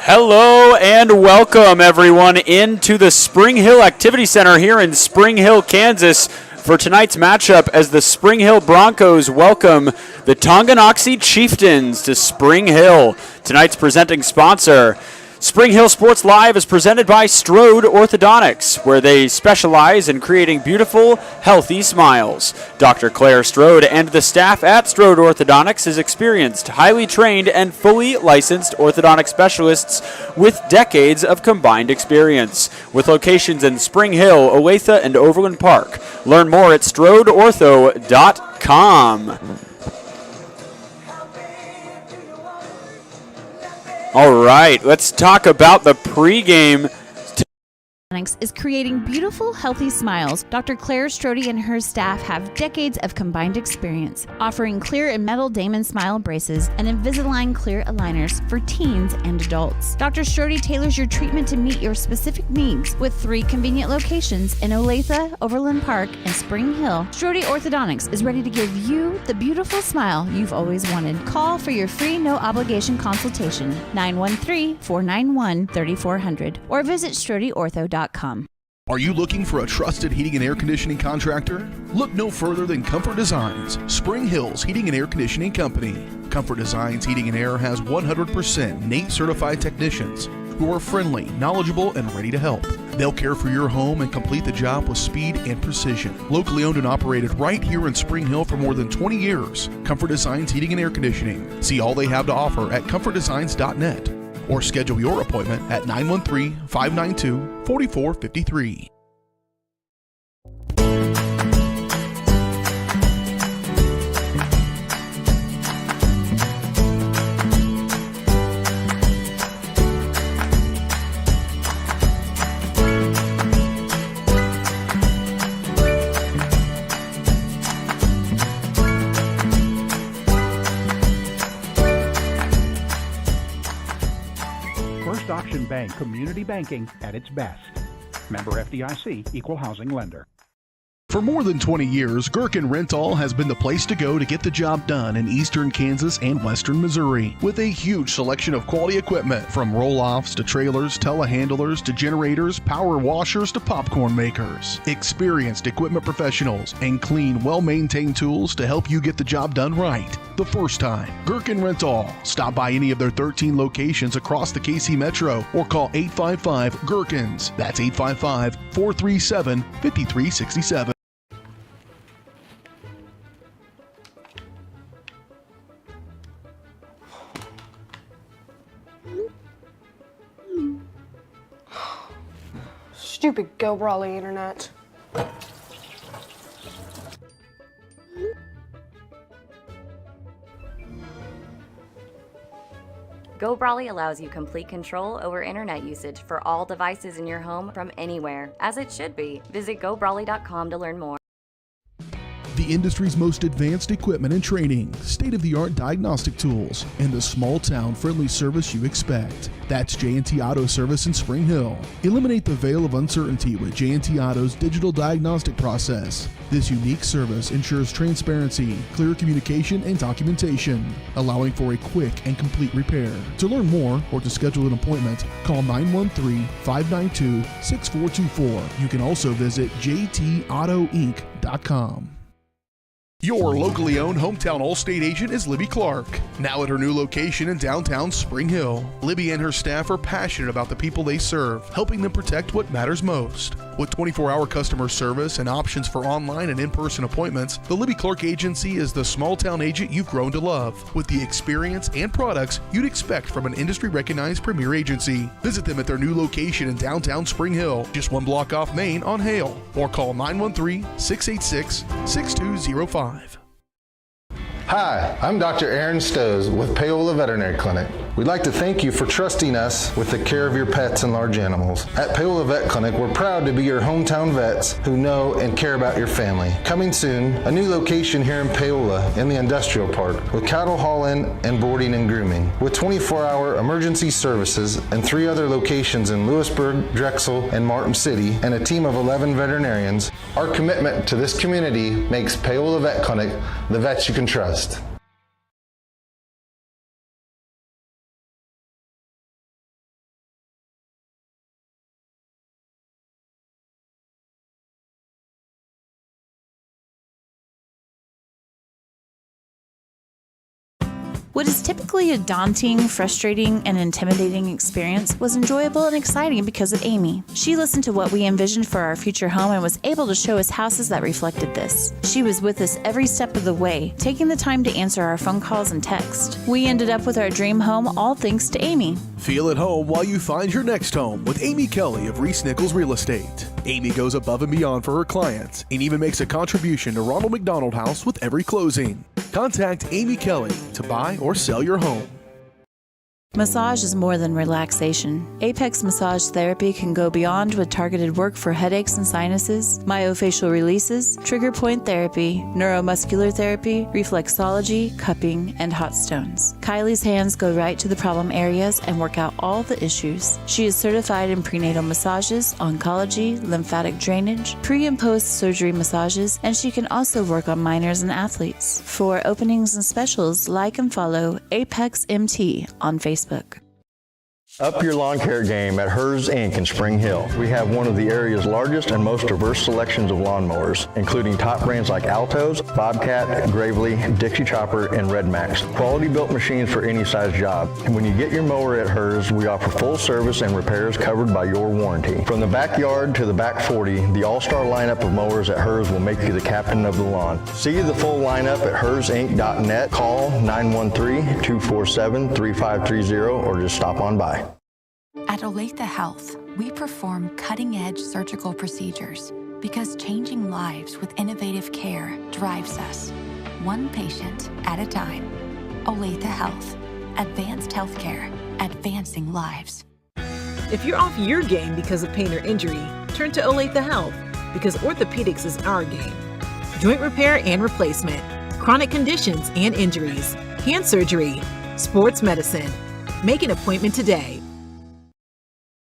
Hello and welcome everyone into the Spring Hill Activity Center here in Spring Hill, Kansas for tonight's matchup as the Spring Hill Broncos welcome the Tonganoxie Chieftains to Spring Hill. Tonight's presenting sponsor, Spring Hill Sports Live, is presented by Strode Orthodontics, where they specialize in creating beautiful, healthy smiles. Dr. Claire Strode and the staff at Strode Orthodontics is experienced, highly trained, and fully licensed orthodontic specialists with decades of combined experience. With locations in Spring Hill, Olathe, and Overland Park. Learn more at strodeortho.com. All right, let's talk about the pregame. Is creating beautiful, healthy smiles. Dr. Claire Strode and her staff have decades of combined experience, offering clear and metal Damon Smile braces and Invisalign clear aligners for teens and adults. Dr. Strode tailors your treatment to meet your specific needs with 3 convenient locations in Olathe, Overland Park, and Spring Hill. Strode Orthodontics is ready to give you the beautiful smile you've always wanted. Call for your free no-obligation consultation, 913-491-3400, or visit StrodeOrtho.com. Are you looking for a trusted heating and air conditioning contractor? Look no further than Comfort Designs, Spring Hill's heating and air conditioning company. Comfort Designs Heating and Air has 100% NATE certified technicians who are friendly, knowledgeable, and ready to help. They'll care for your home and complete the job with speed and precision. Locally owned and operated right here in Spring Hill for more than 20 years, Comfort Designs Heating and Air Conditioning. See all they have to offer at comfortdesigns.net. or schedule your appointment at 913-592-4453. First Auction Bank community banking at its best. Member FDIC, equal housing lender. For more than 20 years, Gherkin Rental has been the place to go to get the job done in eastern Kansas and western Missouri. With a huge selection of quality equipment, from roll-offs to trailers, telehandlers to generators, power washers to popcorn makers. Experienced equipment professionals and clean, well-maintained tools to help you get the job done right the first time. Gherkin Rental. Stop by any of their 13 locations across the KC Metro or call 855-GHERKINS. That's 855-437-5367. Stupid Go Brawley internet. Go Brawley allows you complete control over internet usage for all devices in your home from anywhere, as it should be. Visit GoBrawley.com to learn more. The industry's most advanced equipment and training, state-of-the-art diagnostic tools, and the small-town friendly service you expect. That's J&T Auto Service in Spring Hill. Eliminate the veil of uncertainty with J&T Auto's digital diagnostic process. This unique service ensures transparency, clear communication, and documentation, allowing for a quick and complete repair. To learn more or to schedule an appointment, call 913-592-6424. You can also visit jtautoinc.com. Your locally owned hometown Allstate agent is Libby Clark. Now at her new location in downtown Spring Hill, Libby and her staff are passionate about the people they serve, helping them protect what matters most. With 24-hour customer service and options for online and in-person appointments, the Libby Clark Agency is the small-town agent you've grown to love, with the experience and products you'd expect from an industry-recognized premier agency. Visit them at their new location in downtown Spring Hill, just 1 block off Main on Hale, or call 913-686-6205. Hi, I'm Dr. Aaron Stowe with Paola Veterinary Clinic. We'd like to thank you for trusting us with the care of your pets and large animals. At Paola Vet Clinic, we're proud to be your hometown vets who know and care about your family. Coming soon, a new location here in Paola in the industrial park with cattle haul-in and boarding and grooming. With 24-hour emergency services and 3 other locations in Lewisburg, Drexel, and Martin City, and a team of 11 veterinarians, our commitment to this community makes Paola Vet Clinic the vets you can trust. What is typically a daunting, frustrating, and intimidating experience was enjoyable and exciting because of Amy. She listened to what we envisioned for our future home and was able to show us houses that reflected this. She was with us every step of the way, taking the time to answer our phone calls and text. We ended up with our dream home all thanks to Amy. Feel at home while you find your next home with Amy Kelly of Reese Nichols Real Estate. Amy goes above and beyond for her clients and even makes a contribution to Ronald McDonald House with every closing. Contact Amy Kelly to buy or sell your home. Massage is more than relaxation. Apex Massage Therapy can go beyond with targeted work for headaches and sinuses, myofascial releases, trigger point therapy, neuromuscular therapy, reflexology, cupping, and hot stones. Kylie's hands go right to the problem areas and work out all the issues. She is certified in prenatal massages, oncology, lymphatic drainage, pre- and post-surgery massages, and she can also work on minors and athletes. For openings and specials, like and follow Apex MT on Facebook. Up your lawn care game at Hers Inc. in Spring Hill. We have one of the area's largest and most diverse selections of lawnmowers, including top brands like Altos, Bobcat, Gravely, Dixie Chopper, and Red Max. Quality built machines for any size job. And when you get your mower at Hers, we offer full service and repairs covered by your warranty. From the backyard to the back 40, the all-star lineup of mowers at Hers will make you the captain of the lawn. See the full lineup at hersinc.net. Call 913-247-3530 or just stop on by. At Olathe Health, we perform cutting-edge surgical procedures because changing lives with innovative care drives us, one patient at a time. Olathe Health, advanced healthcare, advancing lives. If you're off your game because of pain or injury, turn to Olathe Health because orthopedics is our game. Joint repair and replacement, chronic conditions and injuries, hand surgery, sports medicine. Make an appointment today.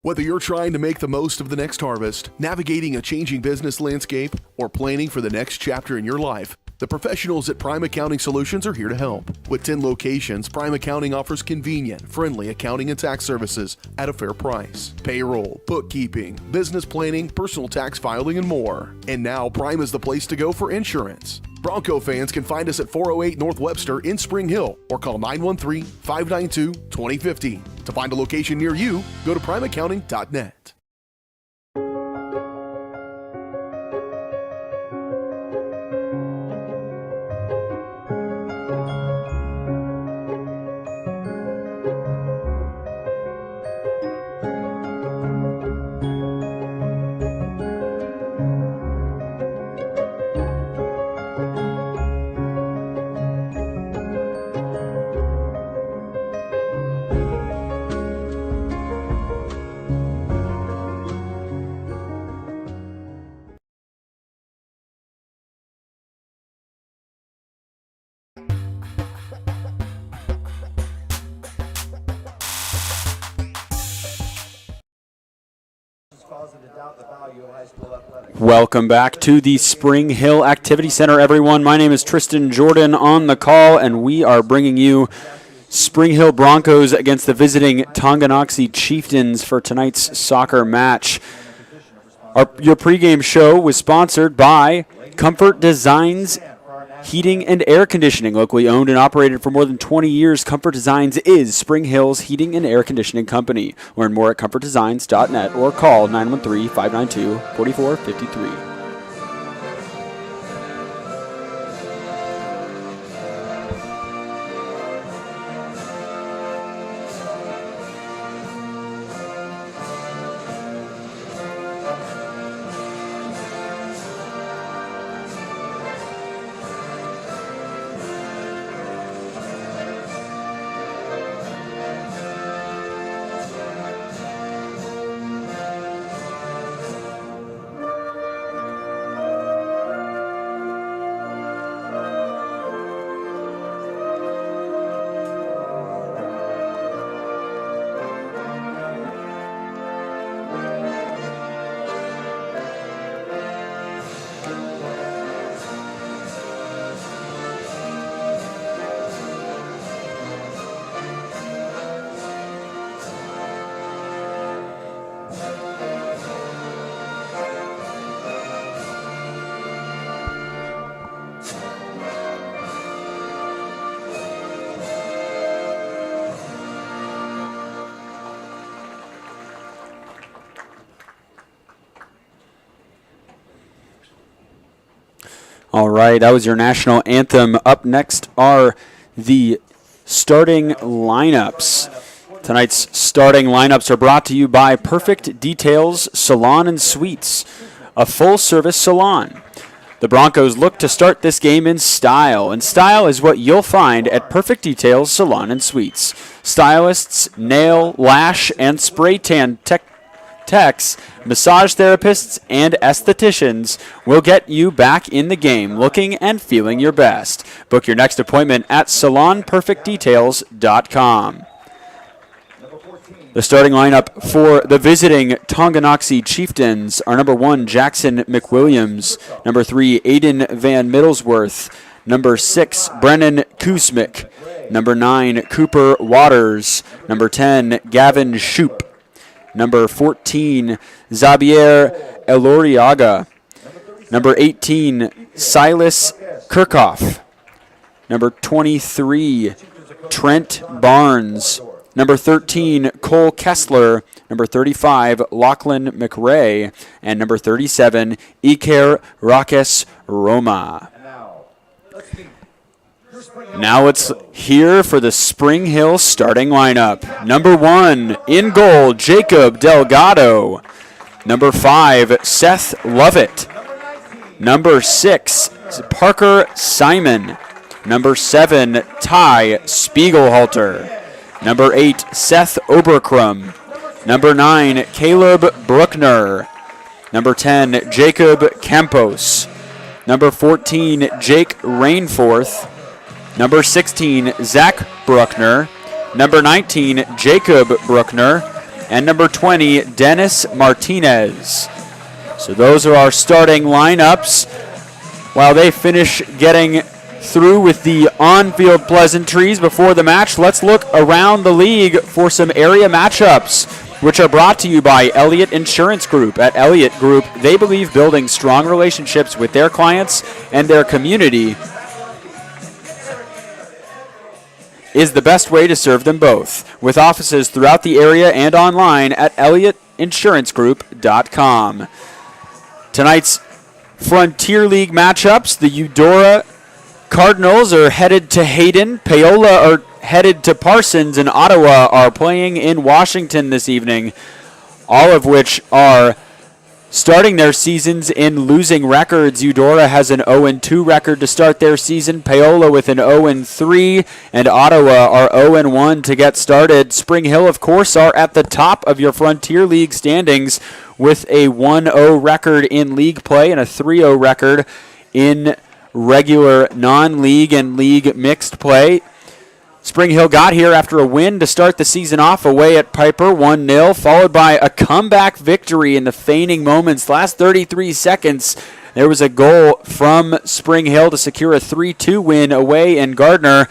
Whether you're trying to make the most of the next harvest, navigating a changing business landscape, or planning for the next chapter in your life, the professionals at Prime Accounting Solutions are here to help. With 10 locations, Prime Accounting offers convenient, friendly accounting and tax services at a fair price. Payroll, bookkeeping, business planning, personal tax filing, and more. And now Prime is the place to go for insurance. Bronco fans can find us at 408 North Webster in Spring Hill or call 913-592-2050. To find a location near you, go to primeaccounting.net. Welcome back to the Spring Hill Activity Center, everyone. My name is Tristan Jordan on the call, and we are bringing you Spring Hill Broncos against the visiting Tonganoxie Chieftains for tonight's soccer match. Your pregame show was sponsored by Comfort Designs Heating and Air Conditioning. Locally owned and operated for more than 20 years, Comfort Designs is Spring Hill's heating and air conditioning company. Learn more at comfortdesigns.net or call 913-592-4453. All right, that was your national anthem. Up next are the starting lineups. Tonight's starting lineups are brought to you by Perfect Details Salon and Suites, a full-service salon. The Broncos look to start this game in style, and style is what you'll find at Perfect Details Salon and Suites. Stylists, nail, lash, and spray tan techs, massage therapists, and estheticians will get you back in the game looking and feeling your best. Book your next appointment at salonperfectdetails.com. The starting lineup for the visiting Tonganoxie Chieftains are number 1, Jackson McWilliams, number 3, Aiden Van Middlesworth, number 6, Brennan Kuzmic, number 9, Cooper Waters, number 10, Gavin Shoup, number 14, Xavier Eloriaga, number 18, Silas Kirchhoff, number 23, Trent Barnes, number 13, Cole Kessler, number 35, Lachlan McRae, and number 37, Iker Rakes Roma. Now it's here for the Spring Hill starting lineup. Number 1, in goal, Jacob Delgado. Number 5, Seth Lovett. Number 6, Parker Simon. Number 7, Ty Spiegelhalter. Number 8, Seth Oberkrum. Number 9, Caleb Bruckner. Number 10, Jacob Campos. Number 14, Jake Rainforth. Number 16, Zach Bruckner. Number 19, Jacob Bruckner. And number 20, Dennis Martinez. So those are our starting lineups. While they finish getting through with the on-field pleasantries before the match, let's look around the league for some area matchups, which are brought to you by Elliott Insurance Group. At Elliott Group, they believe building strong relationships with their clients and their community is the best way to serve them both, with offices throughout the area and online at ElliottInsuranceGroup.com. Tonight's Frontier League matchups, the Eudora Cardinals are headed to Hayden, Paola are headed to Parsons, and Ottawa are playing in Washington this evening, all of which are starting their seasons in losing records. Eudora has an 0-2 record to start their season. Paola with an 0-3, and Ottawa are 0-1 to get started. Spring Hill, of course, are at the top of your Frontier League standings with a 1-0 record in league play and a 3-0 record in regular non-league and league mixed play. Spring Hill got here after a win to start the season off away at Piper, 1-0, followed by a comeback victory in the feigning moments. Last 33 seconds, there was a goal from Spring Hill to secure a 3-2 win away in Gardner.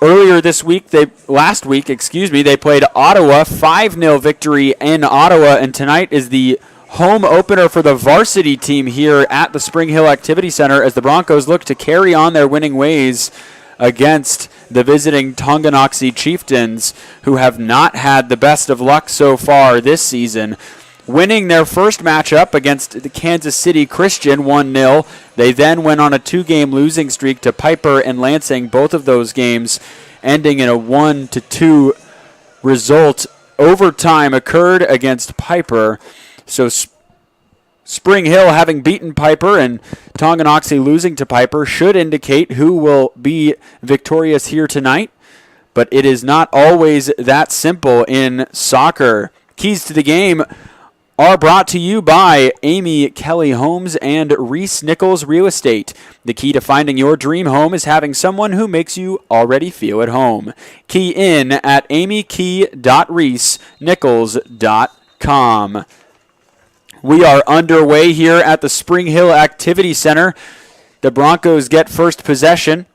Last week, they played Ottawa, 5-0 victory in Ottawa, and tonight is the home opener for the varsity team here at the Spring Hill Activity Center as the Broncos look to carry on their winning ways against the visiting Tonganoxie Chieftains, who have not had the best of luck so far this season. Winning their first matchup against the Kansas City Christian 1-0. They then went on a 2-game losing streak to Piper and Lansing, both of those games ending in a 1-2 result. Overtime occurred against Piper. So Spring Hill, having beaten Piper and Tonganoxie losing to Piper, should indicate who will be victorious here tonight. But it is not always that simple in soccer. Keys to the game are brought to you by Amy Kelly Homes and Reese Nichols Real Estate. The key to finding your dream home is having someone who makes you already feel at home. Key in at amykey.reesenichols.com. We are underway here at the Spring Hill Activity Center. The Broncos get first possession.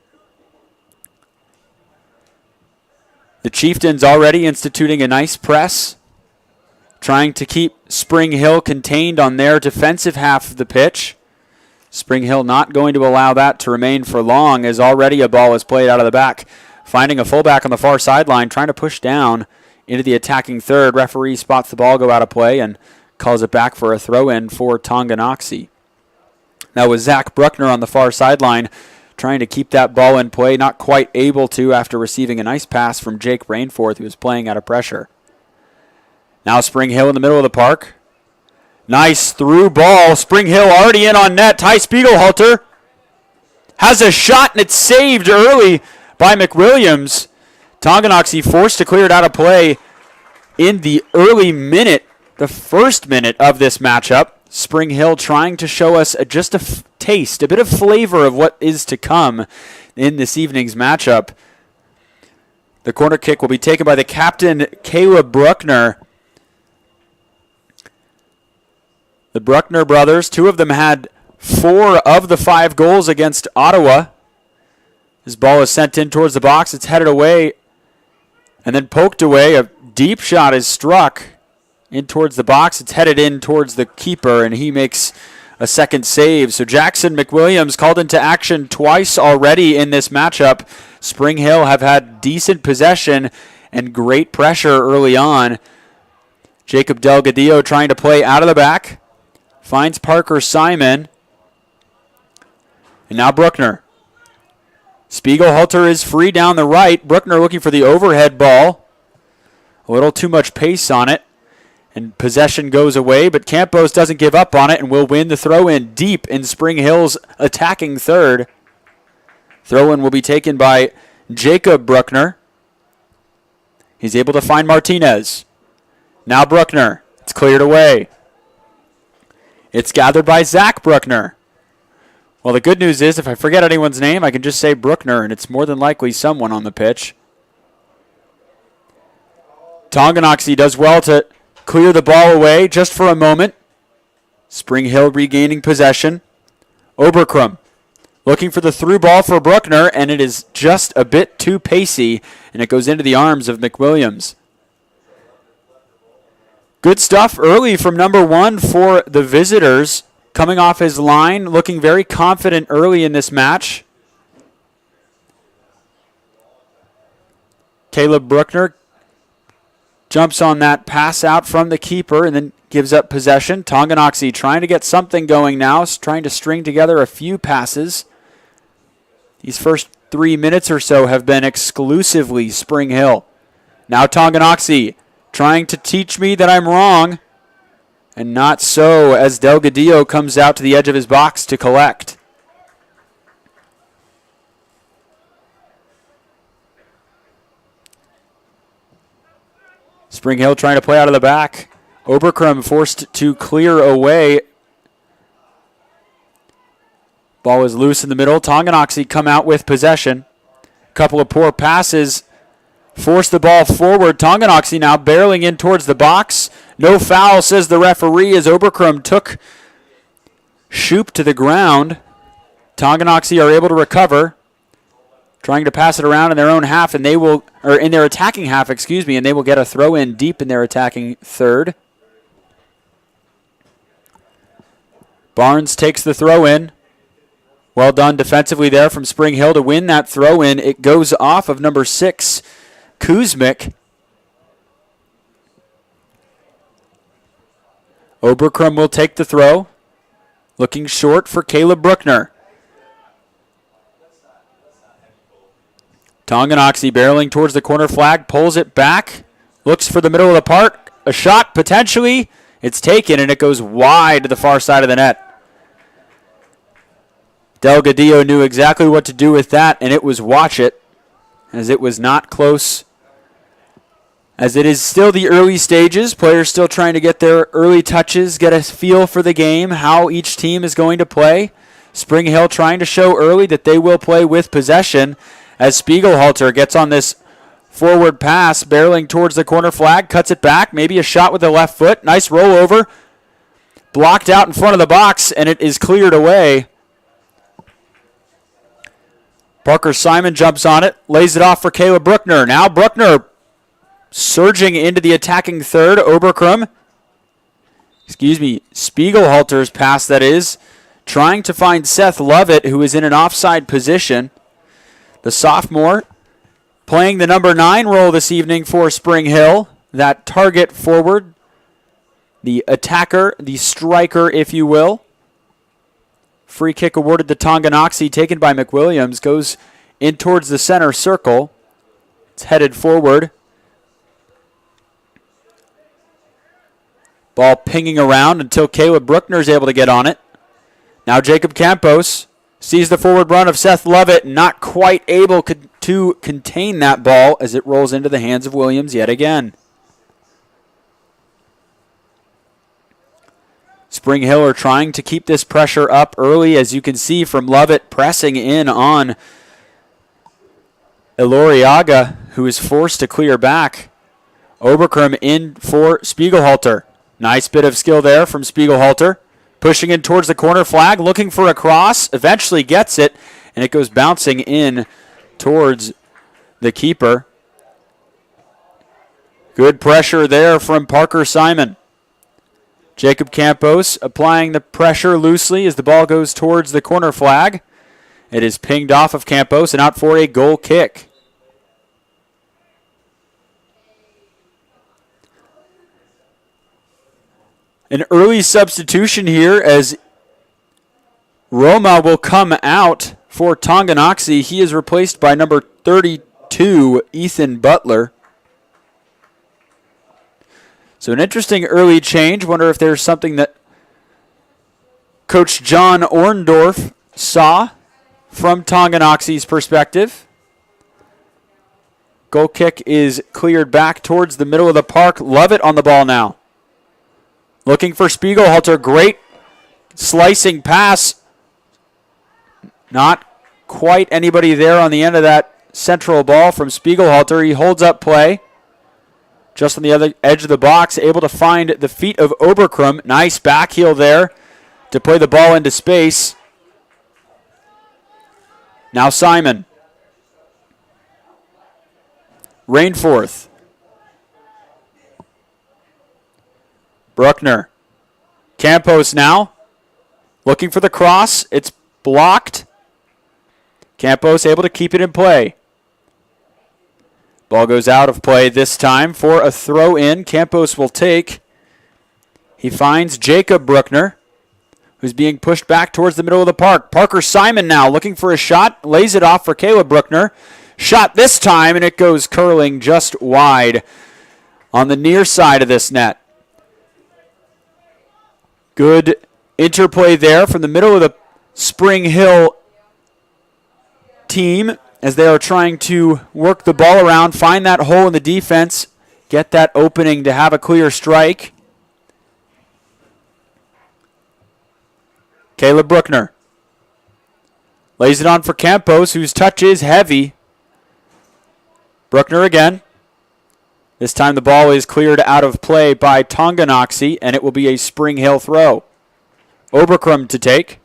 The Chieftains already instituting a nice press, trying to keep Spring Hill contained on their defensive half of the pitch. Spring Hill not going to allow that to remain for long, as already a ball is played out of the back. Finding a fullback on the far sideline, trying to push down into the attacking third. Referee spots the ball go out of play and calls it back for a throw-in for Tonganoxie. That was Zach Bruckner on the far sideline trying to keep that ball in play, not quite able to after receiving a nice pass from Jake Rainforth, who was playing out of pressure. Now Spring Hill in the middle of the park. Nice through ball. Spring Hill already in on net. Ty Spiegelhalter has a shot, and it's saved early by McWilliams. Tonganoxie forced to clear it out of play in the early minute, the first minute of this matchup. Spring Hill trying to show us just a taste, a bit of flavor of what is to come in this evening's matchup. The corner kick will be taken by the captain, Caleb Bruckner. The Bruckner brothers, 2 of them had 4 of the 5 goals against Ottawa. This ball is sent in towards the box. It's headed away and then poked away. A deep shot is struck in towards the box. It's headed in towards the keeper, and he makes a second save. So Jackson McWilliams called into action twice already in this matchup. Spring Hill have had decent possession and great pressure early on. Jacob Delgadillo trying to play out of the back. Finds Parker Simon. And now Bruckner. Spiegelhalter is free down the right. Bruckner looking for the overhead ball. A little too much pace on it. And possession goes away, but Campos doesn't give up on it and will win the throw-in deep in Spring Hill's attacking third. Throw-in will be taken by Jacob Bruckner. He's able to find Martinez. Now Bruckner. It's cleared away. It's gathered by Zach Bruckner. Well, the good news is if I forget anyone's name, I can just say Bruckner, and it's more than likely someone on the pitch. Tonganoxie does well to clear the ball away just for a moment. Spring Hill regaining possession. Oberkrum looking for the through ball for Bruckner, and it is just a bit too pacey, and it goes into the arms of McWilliams. Good stuff early from number 1 for the visitors. Coming off his line, looking very confident early in this match. Caleb Bruckner jumps on that pass out from the keeper and then gives up possession. Tonganoxie trying to get something going now, trying to string together a few passes. These first 3 minutes or so have been exclusively Spring Hill. Now Tonganoxie trying to teach me that I'm wrong. And not so as Delgadillo comes out to the edge of his box to collect. Spring Hill trying to play out of the back. Oberkrum forced to clear away. Ball is loose in the middle. Tonganoxie come out with possession. Couple of poor passes. Force the ball forward. Tonganoxie now barreling in towards the box. No foul, says the referee, as Oberkrum took Shoop to the ground. Tonganoxie are able to recover. Trying to pass it around in their own half, and they will, or in their attacking half, and they will get a throw in deep in their attacking third. Barnes takes the throw in. Well done defensively there from Spring Hill to win that throw in. It goes off of number 6, Kuzmik. Oberkrum will take the throw. Looking short for Caleb Bruckner. Tonganoxie barreling towards the corner flag, pulls it back, looks for the middle of the park. A shot potentially. It's taken, and it goes wide to the far side of the net. Delgadillo knew exactly what to do with that, and it was watch it, as it was not close. As it is still the early stages, players still trying to get their early touches, get a feel for the game, how each team is going to play. Spring Hill trying to show early that they will play with possession as Spiegelhalter gets on this forward pass, barreling towards the corner flag, cuts it back, maybe a shot with the left foot. Nice rollover. Blocked out in front of the box, and it is cleared away. Parker Simon jumps on it, lays it off for Caleb Bruckner. Now Bruckner surging into the attacking third. Spiegelhalter's pass, that is. Trying to find Seth Lovett, who is in an offside position. The sophomore playing the number 9 role this evening for Spring Hill. That target forward. The attacker, the striker, if you will, Free kick awarded to Tonganoxie, taken by McWilliams. Goes in towards the center circle. It's headed forward. Ball pinging around until Caleb Bruckner is able to get on it. Now Jacob Campos sees the forward run of Seth Lovett, not quite able to contain that ball as it rolls into the hands of Williams yet again. Spring Hill are trying to keep this pressure up early, as you can see from Lovett pressing in on Eloriaga, who is forced to clear back. Oberkrum in for Spiegelhalter. Nice bit of skill there from Spiegelhalter. Pushing in towards the corner flag, looking for a cross, eventually gets it, and it goes bouncing in towards the keeper. Good pressure there from Parker Simon. Jacob Campos applying the pressure loosely as the ball goes towards the corner flag. It is pinged off of Campos and out for a goal kick. An early substitution here as Roma will come out for Tonganoxie. He is replaced by number 32, Ethan Butler. So an interesting early change. Wonder if there's something that Coach John Orndorff saw from Tonganoxie's perspective. Goal kick is cleared back towards the middle of the park. Lovett on the ball now. Looking for Spiegelhalter. Great slicing pass. Not quite anybody there on the end of that central ball from Spiegelhalter. He holds up play. Just on the other edge of the box, able to find the feet of Oberkrum. Nice back heel there to play the ball into space. Now Simon. Rainforth. Bruckner. Campos now. Looking for the cross. It's blocked. Campos able to keep it in play. Ball goes out of play this time for a throw in. Campos will take. He finds Jacob Bruckner, who's being pushed back towards the middle of the park. Parker Simon now looking for a shot. Lays it off for Caleb Bruckner. Shot this time, and it goes curling just wide on the near side of this net. Good interplay there from the middle of the Spring Hill team as they are trying to work the ball around, find that hole in the defense, get that opening to have a clear strike. Caleb Bruckner lays it on for Campos, whose touch is heavy. Bruckner again. This time the ball is cleared out of play by Tonganoxie, and it will be a Spring Hill throw. Oberkrum to take.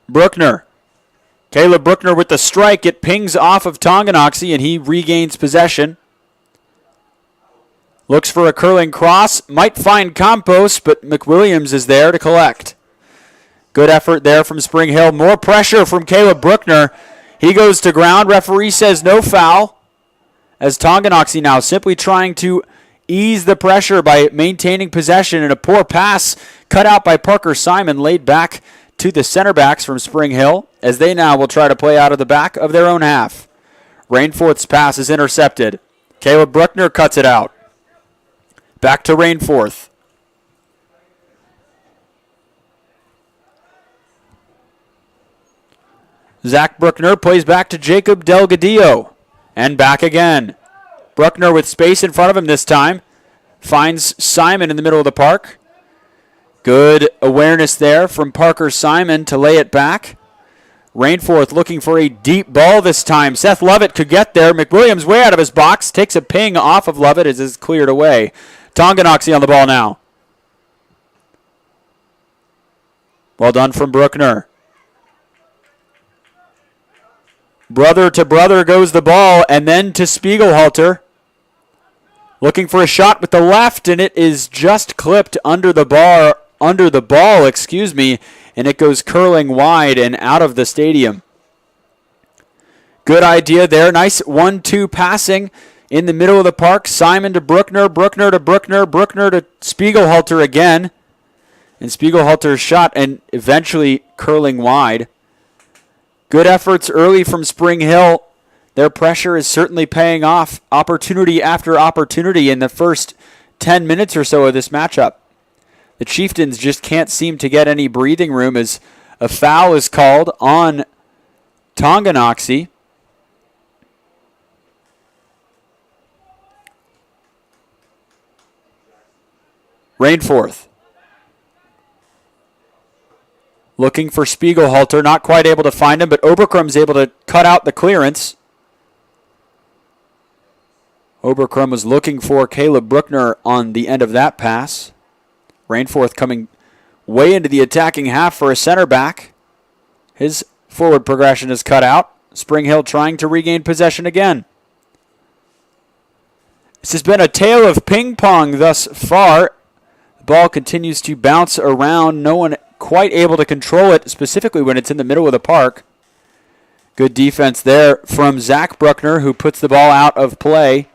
Bruckner. Caleb Bruckner with the strike. It pings off of Tonganoxie, and he regains possession. Looks for a curling cross. Might find Campos, but McWilliams is there to collect. Good effort there from Spring Hill. More pressure from Caleb Bruckner. He goes to ground. Referee says no foul. As Tonganoxie now simply trying to ease the pressure by maintaining possession, and a poor pass cut out by Parker Simon laid back to the center backs from Spring Hill, as they now will try to play out of the back of their own half. Rainforth's pass is intercepted. Caleb Bruckner cuts it out. Back to Rainforth. Zach Bruckner plays back to Jacob Delgadillo. And back again. Bruckner with space in front of him this time. Finds Simon in the middle of the park. Good awareness there from Parker Simon to lay it back. Rainforth looking for a deep ball this time. Seth Lovett could get there. McWilliams way out of his box. Takes a ping off of Lovett as it's cleared away. Tonganoxie on the ball now. Well done from Bruckner. Brother to brother goes the ball, and then to Spiegelhalter. Looking for a shot with the left, and it is just clipped under the ball, and it goes curling wide and out of the stadium. Good idea there. Nice 1-2 passing in the middle of the park. Simon to Bruckner, Bruckner to Bruckner, Bruckner to Spiegelhalter again. And Spiegelhalter's shot and eventually curling wide. Good efforts early from Spring Hill. Their pressure is certainly paying off. Opportunity after opportunity in the first 10 minutes or so of this matchup. The Chieftains just can't seem to get any breathing room as a foul is called on Tonganoxie. Rainforth looking for Spiegelhalter, not quite able to find him, but Oberkrum's able to cut out the clearance. Oberkrum was looking for Caleb Bruckner on the end of that pass. Rainforth coming way into the attacking half for a center back. His forward progression is cut out. Spring Hill trying to regain possession again. This has been a tale of ping pong thus far. The ball continues to bounce around. No one quite able to control it, specifically when it's in the middle of the park. Good defense there from Zach Bruckner, who puts the ball out of play.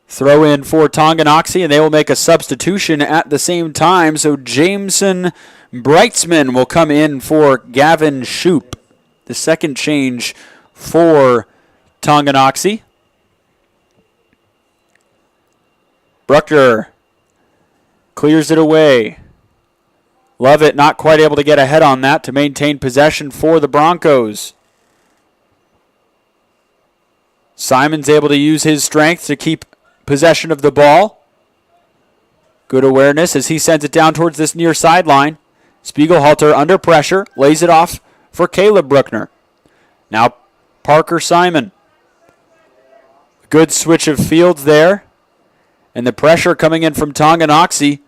Throw in for Tonganoxie, and they will make a substitution at the same time. So Jameson Breitzman will come in for Gavin Shoup. The second change for Tonganoxie. Bruckner clears it away. Lovett not quite able to get ahead on that to maintain possession for the Broncos. Simon's able to use his strength to keep possession of the ball. Good awareness as he sends it down towards this near sideline. Spiegelhalter under pressure, lays it off for Caleb Bruckner. Now Parker Simon. Good switch of fields there. And the pressure coming in from Tonganoxie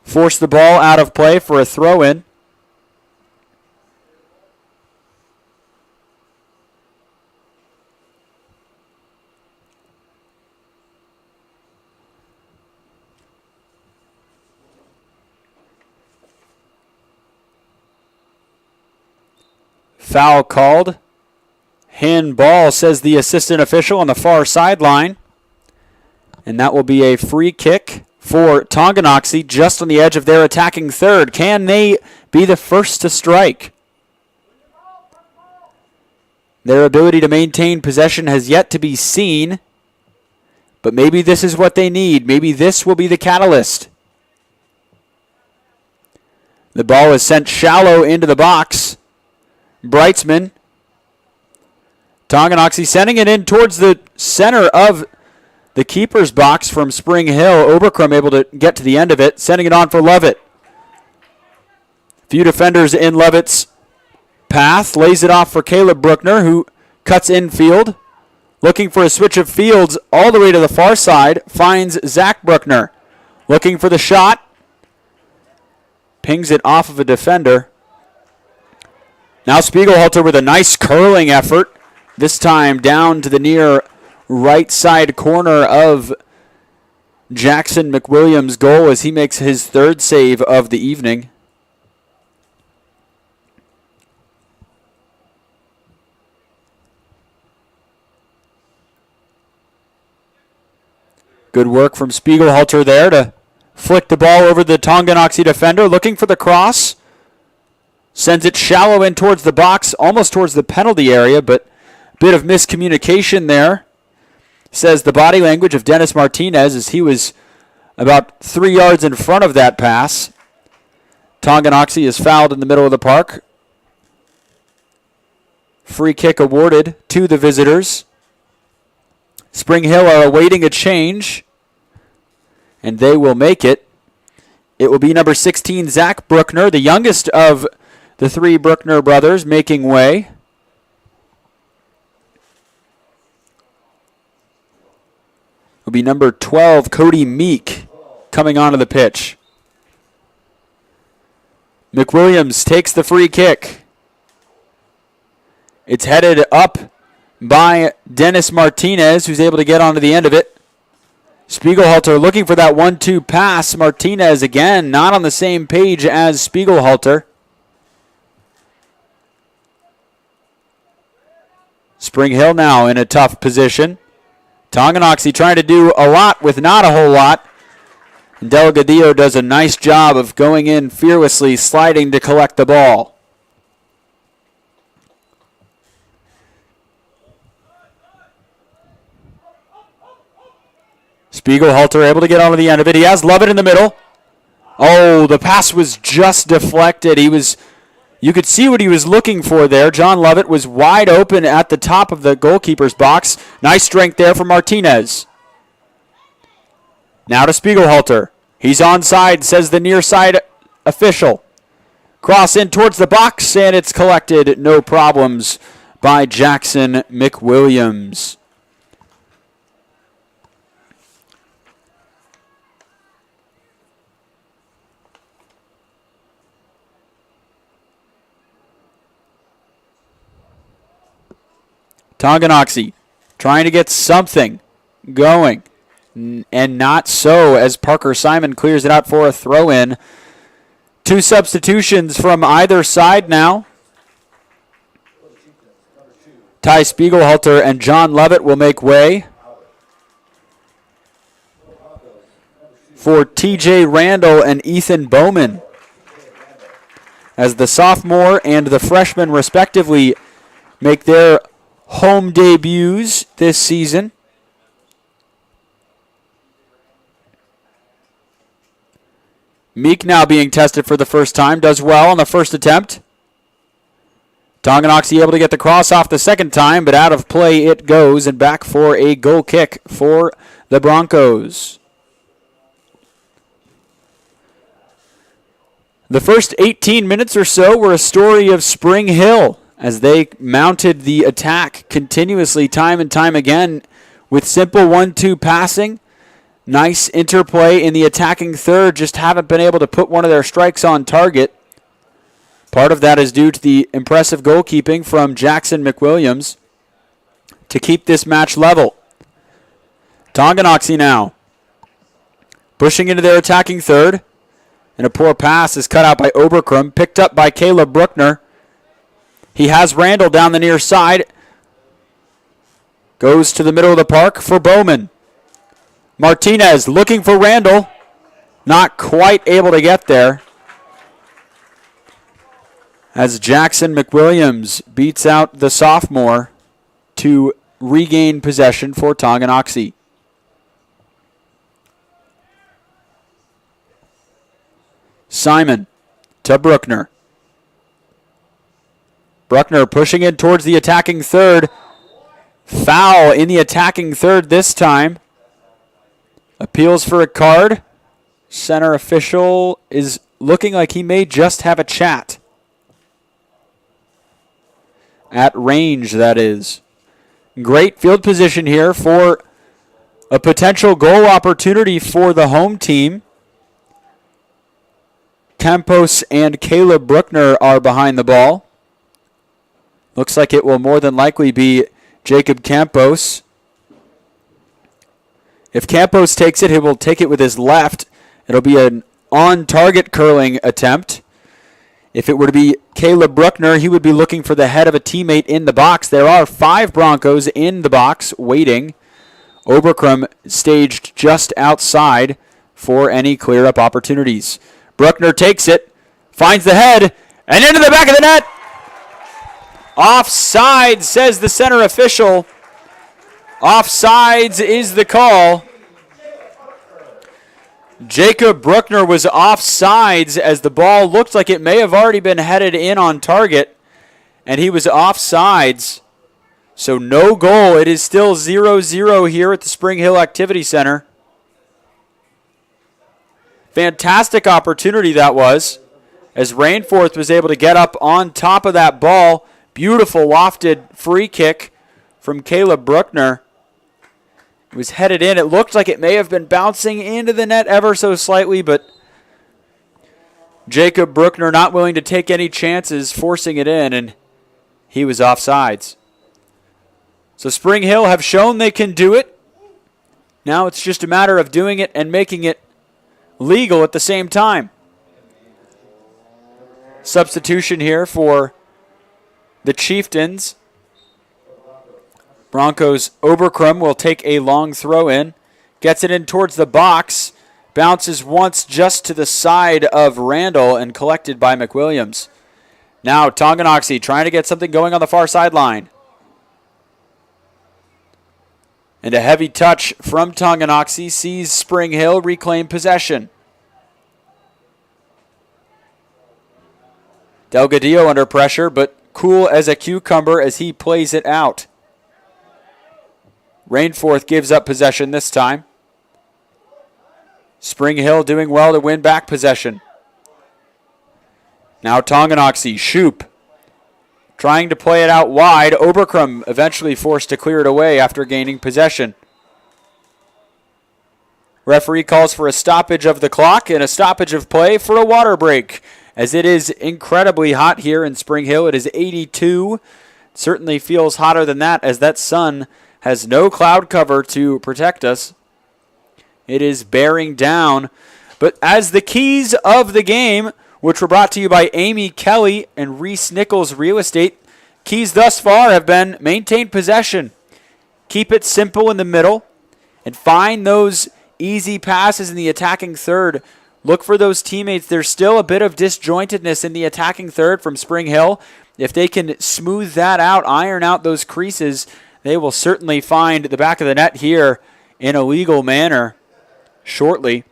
forced the ball out of play for a throw-in. Foul called. Handball, says the assistant official on the far sideline. And that will be a free kick for Tonganoxie just on the edge of their attacking third. Can they be the first to strike? Their ability to maintain possession has yet to be seen. But maybe this is what they need. Maybe this will be the catalyst. The ball is sent shallow into the box. Breitzman. Tonganoxie sending it in towards the center of the keeper's box from Spring Hill. Oberkrum able to get to the end of it, sending it on for Lovett. Few defenders in Lovett's path. Lays it off for Caleb Bruckner, who cuts infield. Looking for a switch of fields all the way to the far side. Finds Zach Bruckner. Looking for the shot. Pings it off of a defender. Now Spiegelhalter with a nice curling effort. This time down to the near right side corner of Jackson McWilliams' goal as he makes his third save of the evening. Good work from Spiegelhalter there to flick the ball over the Tonganoxie defender, looking for the cross. Sends it shallow in towards the box, almost towards the penalty area, but a bit of miscommunication there. Says the body language of Dennis Martinez as he was about 3 yards in front of that pass. Tonganoxie is fouled in the middle of the park. Free kick awarded to the visitors. Spring Hill are awaiting a change, and they will make it. It will be number 16, Zach Bruckner, the youngest of the three Bruckner brothers, making way. Will be number 12, Cody Meek, coming onto the pitch. McWilliams takes the free kick. It's headed up by Dennis Martinez, who's able to get onto the end of it. Spiegelhalter looking for that 1-2 pass. Martinez again not on the same page as Spiegelhalter. Spring Hill now in a tough position. Tonganoxie trying to do a lot with not a whole lot. And Delgadillo does a nice job of going in fearlessly, sliding to collect the ball. Spiegelhalter able to get onto the end of it. He has Lovett in the middle. Oh, the pass was just deflected. You could see what he was looking for there. John Lovett was wide open at the top of the goalkeeper's box. Nice strength there from Martinez. Now to Spiegelhalter. He's onside, says the near side official. Cross in towards the box, and it's collected, no problems, by Jackson McWilliams. Tonganoxie trying to get something going, and not so as Parker Simon clears it out for a throw-in. 2 substitutions from either side now. Ty Spiegelhalter and John Lovett will make way for TJ Randall and Ethan Bowman, as the sophomore and the freshman respectively make their home debuts this season. Meek now being tested for the first time. Does well on the first attempt. Tonganoxie able to get the cross off the second time, but out of play it goes, and back for a goal kick for the Broncos. The first 18 minutes or so were a story of Spring Hill, as they mounted the attack continuously time and time again with simple 1-2 passing. Nice interplay in the attacking third, just haven't been able to put one of their strikes on target. Part of that is due to the impressive goalkeeping from Jackson McWilliams to keep this match level. Tonganoxie now pushing into their attacking third, and a poor pass is cut out by Oberkrum, picked up by Caleb Bruckner. He has Randall down the near side. Goes to the middle of the park for Bowman. Martinez looking for Randall. Not quite able to get there, as Jackson McWilliams beats out the sophomore to regain possession for Tonganoxie. Simon to Bruckner. Bruckner pushing in towards the attacking third. Foul in the attacking third this time. Appeals for a card. Center official is looking like he may just have a chat. At range, that is. Great field position here for a potential goal opportunity for the home team. Campos and Caleb Bruckner are behind the ball. Looks like it will more than likely be Jacob Campos. If Campos takes it, he will take it with his left. It'll be an on-target curling attempt. If it were to be Caleb Bruckner, he would be looking for the head of a teammate in the box. There are 5 Broncos in the box waiting. Oberkrum staged just outside for any clear-up opportunities. Bruckner takes it, finds the head, and into the back of the net. Offside, says the center official. Offsides is the call. Jacob Bruckner was offsides, as the ball looked like it may have already been headed in on target, and he was offsides. So no goal. It is still 0-0 here at the Spring Hill Activity Center. Fantastic opportunity that was, as Rainforth was able to get up on top of that ball. Beautiful lofted free kick from Caleb Bruckner. It was headed in. It looked like it may have been bouncing into the net ever so slightly, but Jacob Bruckner not willing to take any chances, forcing it in, and he was offsides. So Spring Hill have shown they can do it. Now it's just a matter of doing it and making it legal at the same time. Substitution here for the Chieftains. Broncos Oberkrum will take a long throw in. Gets it in towards the box. Bounces once just to the side of Randall and collected by McWilliams. Now Tonganoxie trying to get something going on the far sideline. And a heavy touch from Tonganoxie sees Spring Hill reclaim possession. Delgadillo under pressure, but cool as a cucumber as he plays it out. Rainforth gives up possession this time. Spring Hill doing well to win back possession. Now Tonganoxie, Shoop, trying to play it out wide. Oberkrum eventually forced to clear it away after gaining possession. Referee calls for a stoppage of the clock and a stoppage of play for a water break. As it is incredibly hot here in Spring Hill. It is 82. Certainly feels hotter than that as that sun has no cloud cover to protect us. It is bearing down. But as the keys of the game, which were brought to you by Amy Kelly and Reese Nichols Real Estate, keys thus far have been maintain possession, keep it simple in the middle, and find those easy passes in the attacking third. Look for those teammates. There's still a bit of disjointedness in the attacking third from Spring Hill. If they can smooth that out, iron out those creases, they will certainly find the back of the net here in a legal manner shortly.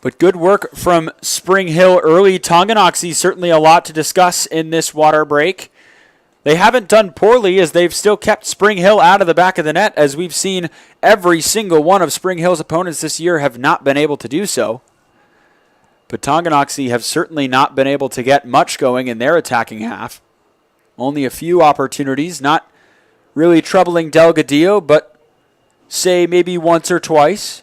But good work from Spring Hill early. Tonganoxie certainly a lot to discuss in this water break. They haven't done poorly as they've still kept Spring Hill out of the back of the net, as we've seen every single one of Spring Hill's opponents this year have not been able to do so. But Tonganoxie have certainly not been able to get much going in their attacking half. Only a few opportunities, not really troubling Delgadillo, but say maybe once or twice.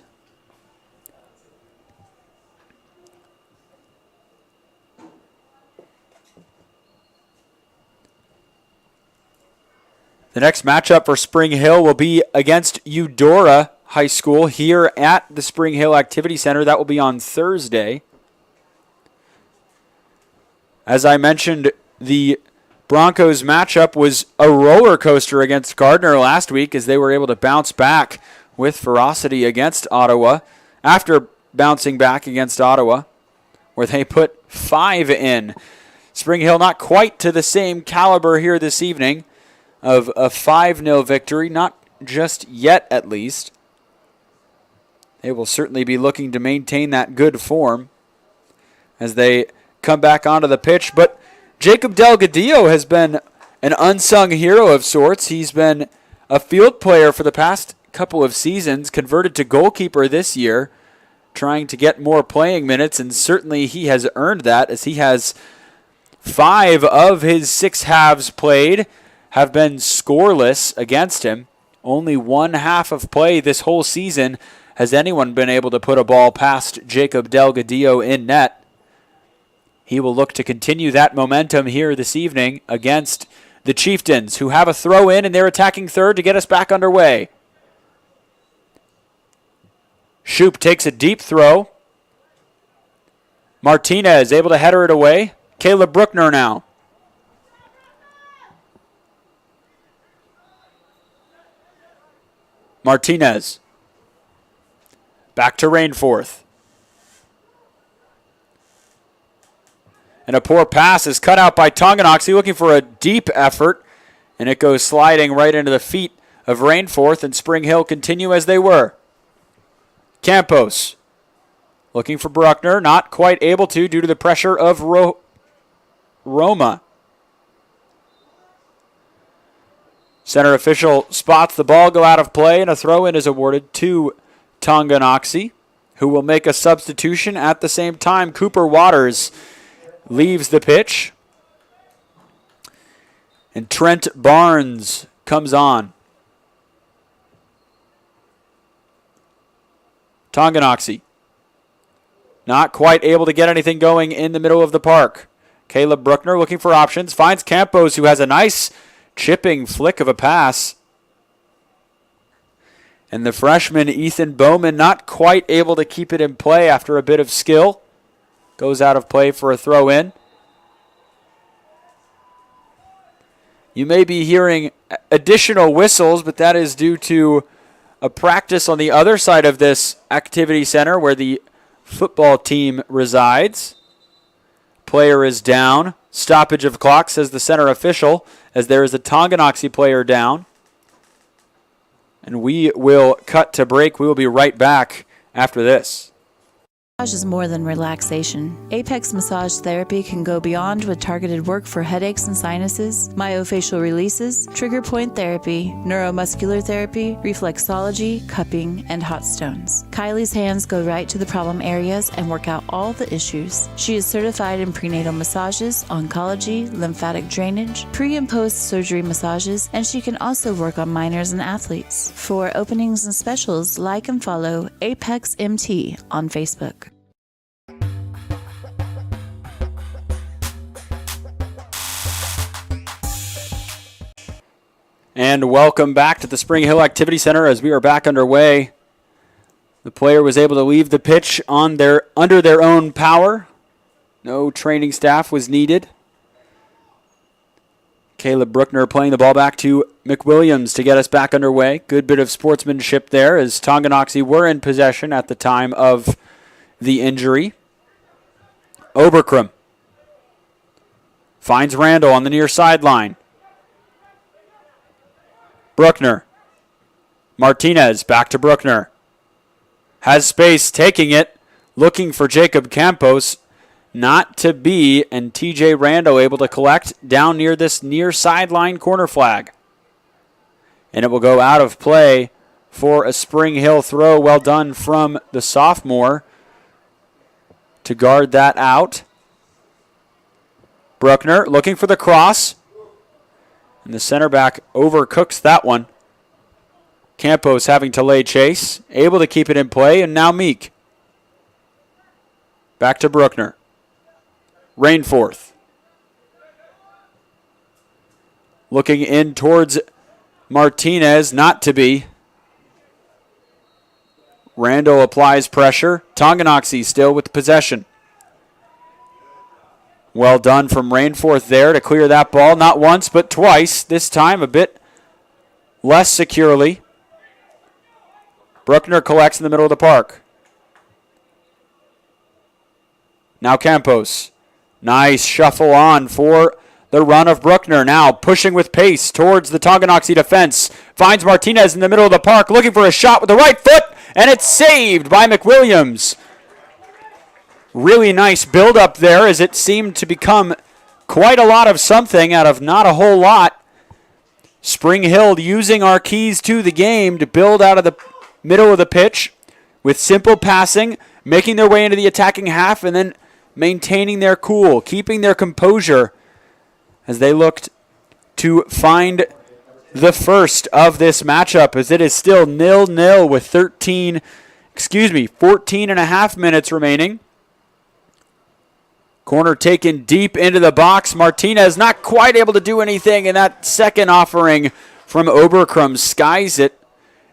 The next matchup for Spring Hill will be against Eudora High School here at the Spring Hill Activity Center. That will be on Thursday. As I mentioned, the Broncos matchup was a roller coaster against Gardner last week as they were able to bounce back with ferocity against Ottawa after bouncing back against Ottawa, where they put 5 in. Spring Hill not quite to the same caliber here this evening of a 5-0 victory, not just yet at least. They will certainly be looking to maintain that good form as they come back onto the pitch. But Jacob Delgadillo has been an unsung hero of sorts. He's been a field player for the past couple of seasons, converted to goalkeeper this year, trying to get more playing minutes, and certainly he has earned that as he has 5 of his 6 halves played have been scoreless against him. Only one half of play this whole season has anyone been able to put a ball past Jacob Delgadillo in net. He will look to continue that momentum here this evening against the Chieftains, who have a throw in their attacking third to get us back underway. Shoop takes a deep throw. Martinez able to header it away. Caleb Bruckner now. Martinez. Back to Rainforth. And a poor pass is cut out by Tonganoxie, looking for a deep effort. And it goes sliding right into the feet of Rainforth, and Spring Hill continue as they were. Campos. Looking for Bruckner, not quite able to due to the pressure of Roma. Center official spots the ball go out of play, and a throw-in is awarded to Tonganoxie, who will make a substitution at the same time. Cooper Waters leaves the pitch, and Trent Barnes comes on. Tonganoxie not quite able to get anything going in the middle of the park. Caleb Bruckner looking for options, finds Campos, who has a nice chipping flick of a pass. And the freshman, Ethan Bowman, not quite able to keep it in play after a bit of skill. Goes out of play for a throw in. You may be hearing additional whistles, but that is due to a practice on the other side of this activity center where the football team resides. Player is down. Stoppage of clock, says the center official, as there is a Tonganoxie player down. And we will cut to break. We will be right back after this. Massage is more than relaxation. Apex Massage Therapy can go beyond with targeted work for headaches and sinuses, myofascial releases, trigger point therapy, neuromuscular therapy, reflexology, cupping, and hot stones. Kylie's hands go right to the problem areas and work out all the issues. She is certified in prenatal massages, oncology, lymphatic drainage, pre- and post-surgery massages, and she can also work on minors and athletes. For openings and specials, like and follow Apex MT on Facebook. And welcome back to the Spring Hill Activity Center as we are back underway. The player was able to leave the pitch under their own power. No training staff was needed. Caleb Bruckner playing the ball back to McWilliams to get us back underway. Good bit of sportsmanship there as Tonganoxie were in possession at the time of the injury. Oberkrum finds Randall on the near sideline. Bruckner. Martinez back to Bruckner. Has space, taking it, looking for Jacob Campos. Not to be, and TJ Randall able to collect down near this near sideline corner flag. And it will go out of play for a Spring Hill throw. Well done from the sophomore to guard that out. Bruckner looking for the cross. And the center back overcooks that one. Campos having to lay chase. Able to keep it in play, and now Meek. Back to Bruckner. Rainforth. Looking in towards Martinez, not to be. Randall applies pressure. Tonganoxie still with possession. Well done from Rainforth there to clear that ball. Not once, but twice. This time a bit less securely. Bruckner collects in the middle of the park. Now Campos. Nice shuffle on for the run of Bruckner. Now pushing with pace towards the Tonganoxie defense. Finds Martinez in the middle of the park looking for a shot with the right foot. And it's saved by McWilliams. Really nice build-up there as it seemed to become quite a lot of something out of not a whole lot. Spring Hill using our keys to the game to build out of the middle of the pitch with simple passing, making their way into the attacking half, and then maintaining their cool, keeping their composure as they looked to find the first of this matchup, as it is still 0-0 with 14 and a half minutes remaining. Corner taken deep into the box. Martinez not quite able to do anything, and that second offering from Oberkrum skies it.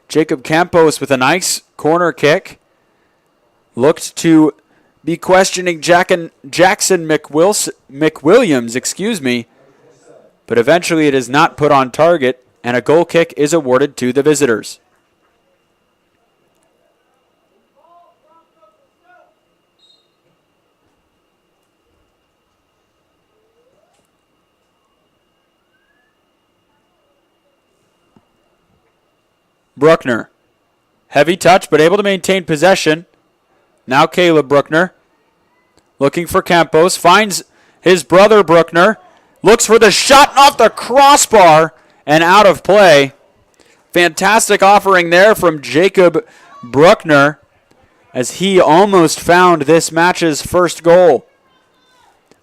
Jacob Campos with a nice corner kick. Looked to be questioning Jackson McWilliams, but eventually it is not put on target, and a goal kick is awarded to the visitors. Bruckner. Heavy touch, but able to maintain possession. Now Caleb Bruckner. Looking for Campos. Finds his brother Bruckner. Looks for the shot off the crossbar and out of play. Fantastic offering there from Jacob Bruckner as he almost found this match's first goal.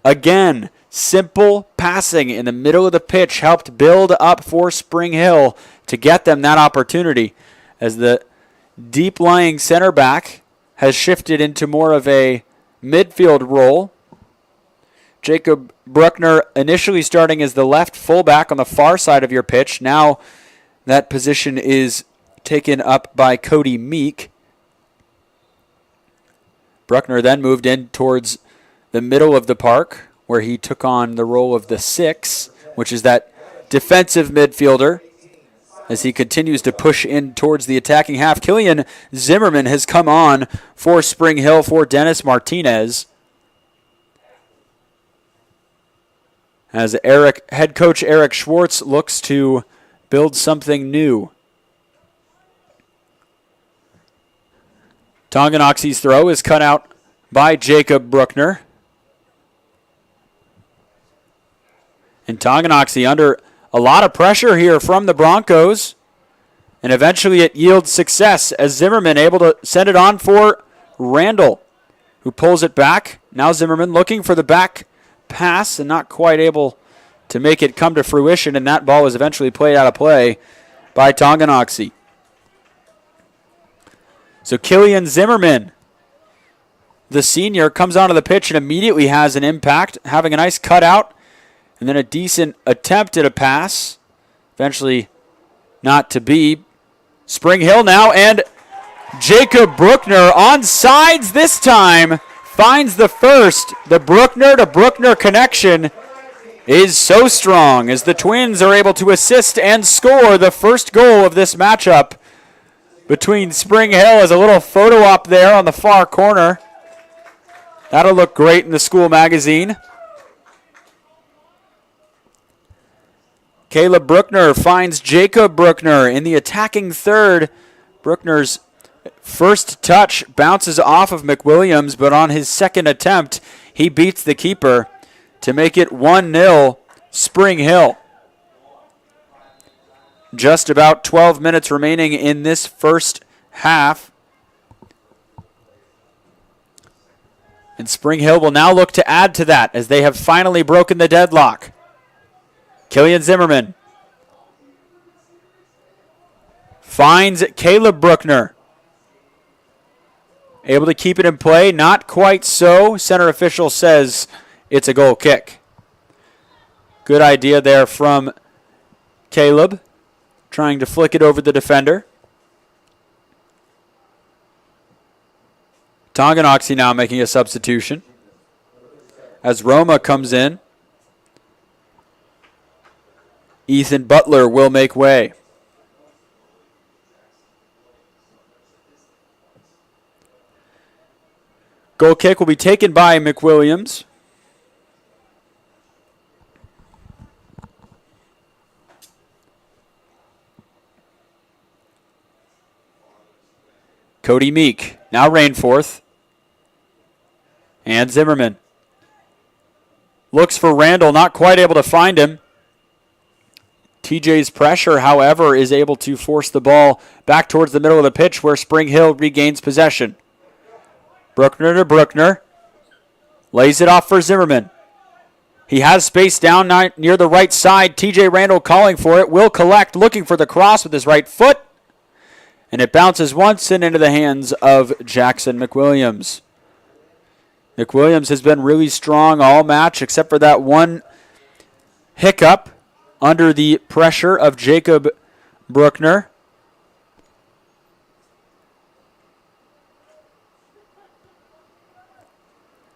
Again, simple passing in the middle of the pitch helped build up for Spring Hill to get them that opportunity as the deep-lying center back has shifted into more of a midfield role. Jacob Bruckner initially starting as the left fullback on the far side of your pitch. Now that position is taken up by Cody Meek. Bruckner then moved in towards the middle of the park, where he took on the role of the 6, which is that defensive midfielder, as he continues to push in towards the attacking half. Killian Zimmerman has come on for Spring Hill for Dennis Martinez, as head coach Eric Schwartz looks to build something new. Tonganoxie's throw is cut out by Jacob Bruckner. And Tonganoxie under a lot of pressure here from the Broncos. And eventually it yields success as Zimmerman able to send it on for Randall, who pulls it back. Now Zimmerman looking for the back pass and not quite able to make it come to fruition. And that ball was eventually played out of play by Tonganoxie. So Killian Zimmerman, the senior, comes onto the pitch and immediately has an impact, having a nice cutout and then a decent attempt at a pass. Eventually not to be. Spring Hill now, and Jacob Bruckner on sides this time finds the first. The Bruckner to Bruckner connection is so strong as the Twins are able to assist and score the first goal of this matchup between Spring Hill. As a little photo op there on the far corner. That'll look great in the school magazine. Caleb Bruckner finds Jacob Bruckner in the attacking third. Bruckner's first touch bounces off of McWilliams, but on his second attempt, he beats the keeper to make it 1-0 Spring Hill. Just about 12 minutes remaining in this first half. And Spring Hill will now look to add to that as they have finally broken the deadlock. Killian Zimmerman finds Caleb Bruckner. Able to keep it in play. Not quite so. Center official says it's a goal kick. Good idea there from Caleb, trying to flick it over the defender. Tonganoxie now making a substitution as Roma comes in. Ethan Butler will make way. Goal kick will be taken by McWilliams. Cody Meek, now Rainforth. And Zimmerman. Looks for Randall, not quite able to find him. TJ's pressure, however, is able to force the ball back towards the middle of the pitch where Spring Hill regains possession. Bruckner to Bruckner. Lays it off for Zimmerman. He has space down near the right side. TJ Randall calling for it. Will collect, looking for the cross with his right foot. And it bounces once and into the hands of Jackson McWilliams. McWilliams has been really strong all match except for that one hiccup under the pressure of Jacob Bruckner.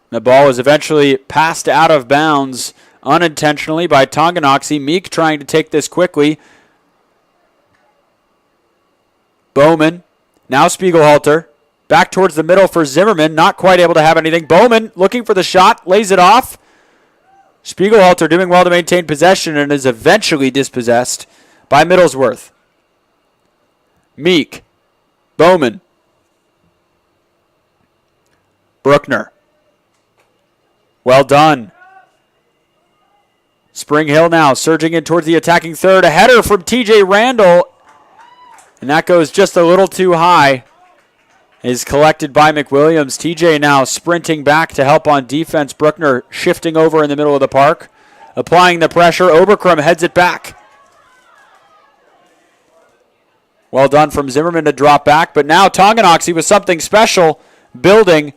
The ball is eventually passed out of bounds unintentionally by Tonganoxie. Meek trying to take this quickly. Bowman, now Spiegelhalter. Back towards the middle for Zimmerman, not quite able to have anything. Bowman looking for the shot, lays it off. Spiegelhalter doing well to maintain possession and is eventually dispossessed by Middlesworth. Meek. Bowman. Bruckner. Well done. Spring Hill now surging in towards the attacking third. A header from TJ Randall. And that goes just a little too high. Is collected by McWilliams. TJ now sprinting back to help on defense. Bruckner shifting over in the middle of the park. Applying the pressure. Oberkrum heads it back. Well done from Zimmerman to drop back. But now Tonganoxie with something special building.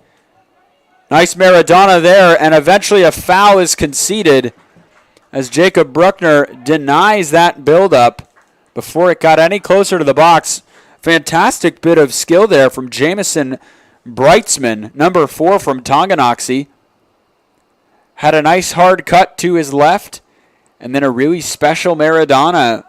Nice Maradona there. And eventually a foul is conceded as Jacob Bruckner denies that buildup before it got any closer to the box. Fantastic bit of skill there from Jamison Brightsman, number 4 from Tonganoxie. Had a nice hard cut to his left, and then a really special Maradona,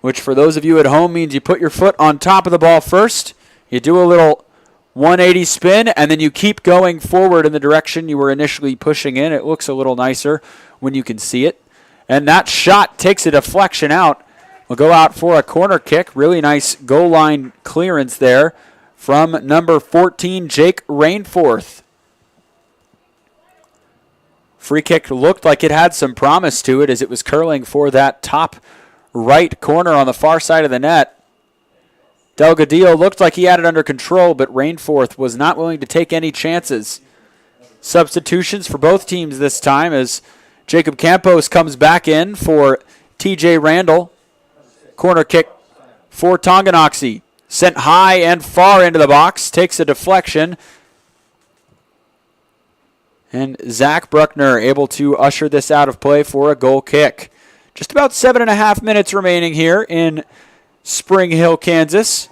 which for those of you at home means you put your foot on top of the ball first, you do a little 180 spin, and then you keep going forward in the direction you were initially pushing in. It looks a little nicer when you can see it. And that shot takes a deflection out. Will go out for a corner kick. Really nice goal line clearance there from number 14, Jake Rainforth. Free kick looked like it had some promise to it as it was curling for that top right corner on the far side of the net. Delgadillo looked like he had it under control, but Rainforth was not willing to take any chances. Substitutions for both teams this time as Jacob Campos comes back in for TJ Randall. Corner kick for Tonganoxie. Sent high and far into the box. Takes a deflection. And Zach Bruckner able to usher this out of play for a goal kick. Just about 7.5 minutes remaining here in Spring Hill, Kansas.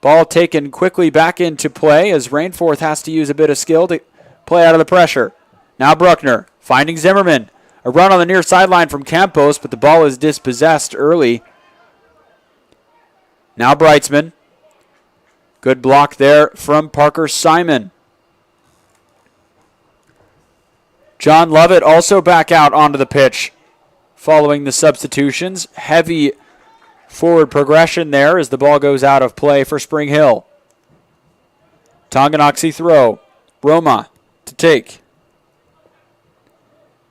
Ball taken quickly back into play as Rainforth has to use a bit of skill to play out of the pressure. Now Bruckner finding Zimmerman. A run on the near sideline from Campos, but the ball is dispossessed early. Now Brightsman. Good block there from Parker Simon. John Lovett also back out onto the pitch following the substitutions. Heavy forward progression there as the ball goes out of play for Spring Hill. Tonganoxie throw. Roma to take.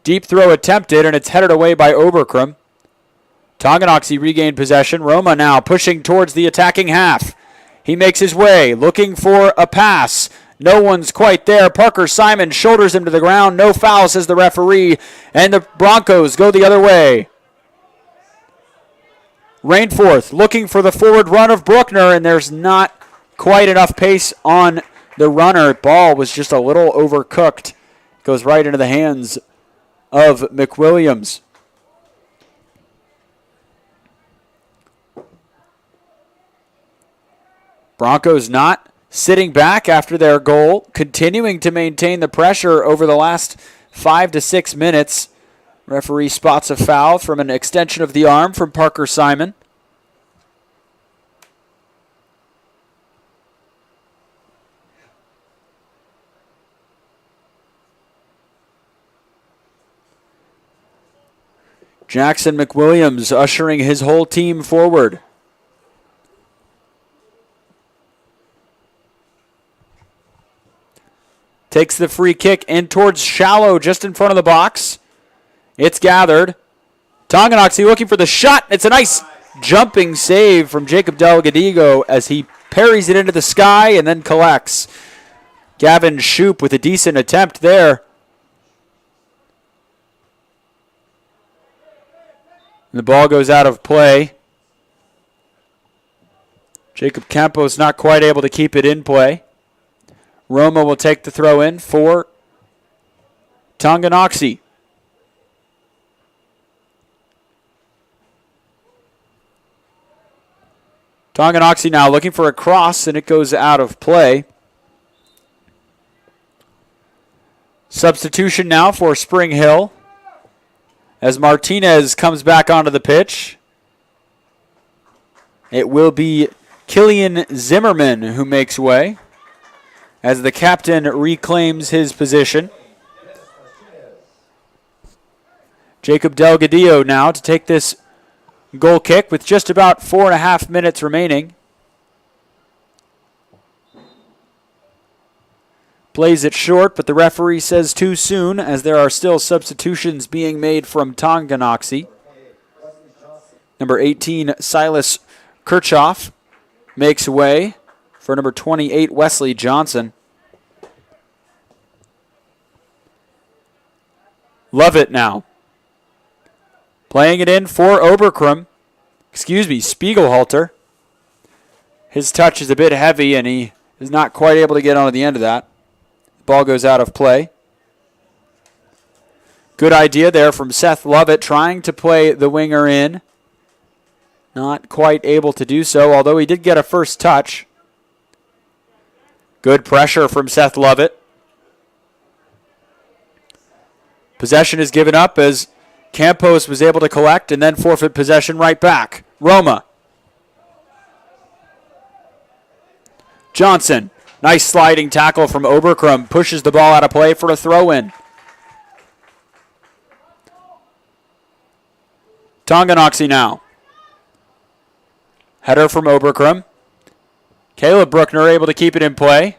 Deep throw attempted, and it's headed away by Oberkrum. Tonganoxie regained possession. Roma now pushing towards the attacking half. He makes his way, looking for a pass. No one's quite there. Parker Simon shoulders him to the ground. No foul, says the referee, and the Broncos go the other way. Rainforth looking for the forward run of Bruckner, and there's not quite enough pace on the runner. Ball was just a little overcooked. Goes right into the hands of McWilliams. Broncos not sitting back after their goal, continuing to maintain the pressure over the last 5 to 6 minutes. Referee spots a foul from an extension of the arm from Parker Simon. Jackson McWilliams ushering his whole team forward. Takes the free kick in towards Shallow just in front of the box. It's gathered. Tonganoxie looking for the shot. It's a nice jumping save from Jacob Delgadillo as he parries it into the sky and then collects. Gavin Shoup with a decent attempt there. And the ball goes out of play. Jacob Campos not quite able to keep it in play. Roma will take the throw in for Tonganoxie. Tonganoxie now looking for a cross, and it goes out of play. Substitution now for Spring Hill as Martinez comes back onto the pitch. It will be Killian Zimmerman who makes way as the captain reclaims his position. Jacob Delgadillo now to take this goal kick with just about 4.5 minutes remaining. Plays it short, but the referee says too soon as there are still substitutions being made from Tonganoxie. Number 18, Silas Kirchhoff makes way for number 28, Wesley Johnson. Lovett now. Playing it in for Spiegelhalter. His touch is a bit heavy, and he is not quite able to get onto the end of that. Ball goes out of play. Good idea there from Seth Lovett, trying to play the winger in. Not quite able to do so, although he did get a first touch. Good pressure from Seth Lovett. Possession is given up as Campos was able to collect and then forfeit possession right back. Roma. Johnson. Nice sliding tackle from Oberkrum. Pushes the ball out of play for a throw-in. Tonganoxie now. Header from Oberkrum. Caleb Bruckner able to keep it in play.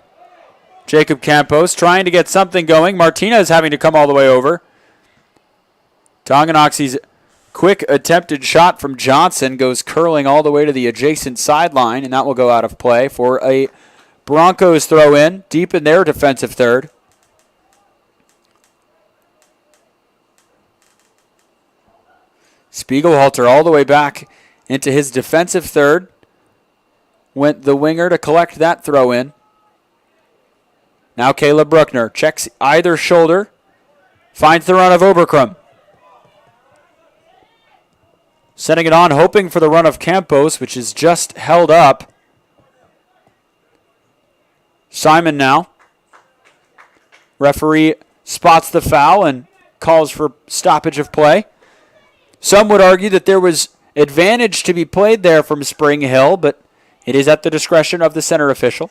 Jacob Campos trying to get something going. Martinez having to come all the way over. Tonganoxie's quick attempted shot from Johnson goes curling all the way to the adjacent sideline, and that will go out of play for a Broncos throw-in deep in their defensive third. Spiegelhalter all the way back into his defensive third. Went the winger to collect that throw-in. Now Caleb Bruckner checks either shoulder. Finds the run of Oberkrum. Setting it on, hoping for the run of Campos, which is just held up. Simon now. Referee spots the foul and calls for stoppage of play. Some would argue that there was advantage to be played there from Spring Hill, but it is at the discretion of the center official.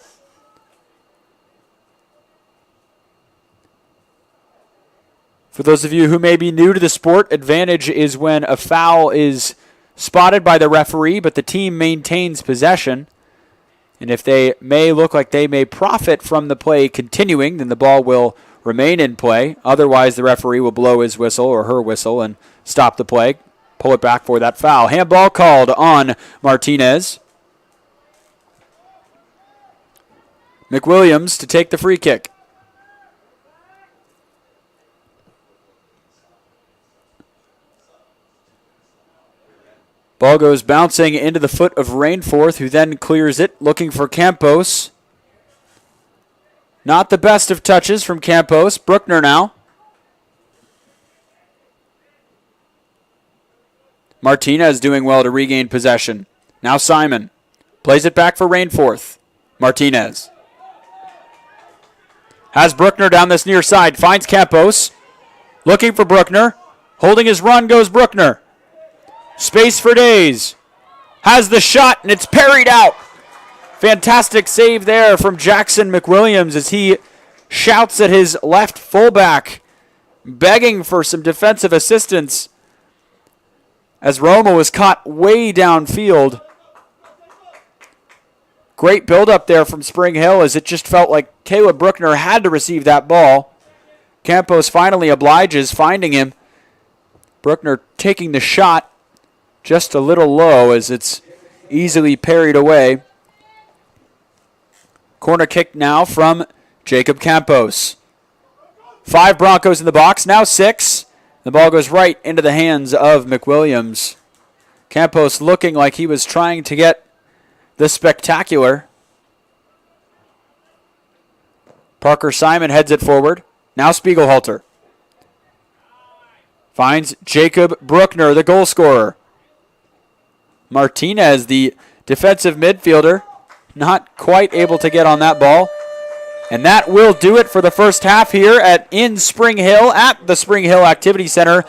For those of you who may be new to the sport, advantage is when a foul is spotted by the referee, but the team maintains possession. And if they may look like they may profit from the play continuing, then the ball will remain in play. Otherwise, the referee will blow his whistle or her whistle and stop the play, pull it back for that foul. Handball called on Martinez. McWilliams to take the free kick. Ball goes bouncing into the foot of Rainforth, who then clears it, looking for Campos. Not the best of touches from Campos. Bruckner now. Martinez doing well to regain possession. Now Simon. Plays it back for Rainforth. Martinez. Has Bruckner down this near side. Finds Campos. Looking for Bruckner. Holding his run goes Bruckner. Space for days. Has the shot, and it's parried out. Fantastic save there from Jackson McWilliams as he shouts at his left fullback, begging for some defensive assistance as Roma was caught way downfield. Great build-up there from Spring Hill as it just felt like Caleb Bruckner had to receive that ball. Campos finally obliges, finding him. Bruckner taking the shot. Just a little low as it's easily parried away. Corner kick now from Jacob Campos. 5 Broncos in the box, now 6. The ball goes right into the hands of McWilliams. Campos looking like he was trying to get the spectacular. Parker Simon heads it forward. Now Spiegelhalter. Finds Jacob Bruckner, the goal scorer. Martinez, the defensive midfielder, not quite able to get on that ball. And that will do it for the first half here in Spring Hill at the Spring Hill Activity Center.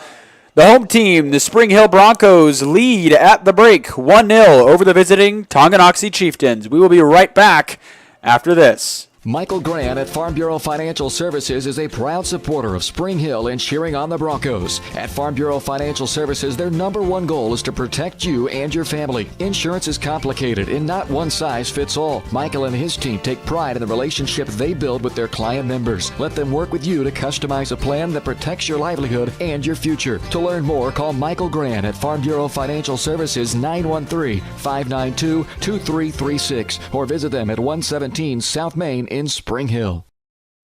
The home team, the Spring Hill Broncos, lead at the break 1-0 over the visiting Tonganoxie Chieftains. We will be right back after this. Michael Grant at Farm Bureau Financial Services is a proud supporter of Spring Hill and cheering on the Broncos. At Farm Bureau Financial Services, their number one goal is to protect you and your family. Insurance is complicated and not one size fits all. Michael and his team take pride in the relationship they build with their client members. Let them work with you to customize a plan that protects your livelihood and your future. To learn more, call Michael Grant at Farm Bureau Financial Services 913-592-2336 or visit them at 117 South Main in Spring Hill.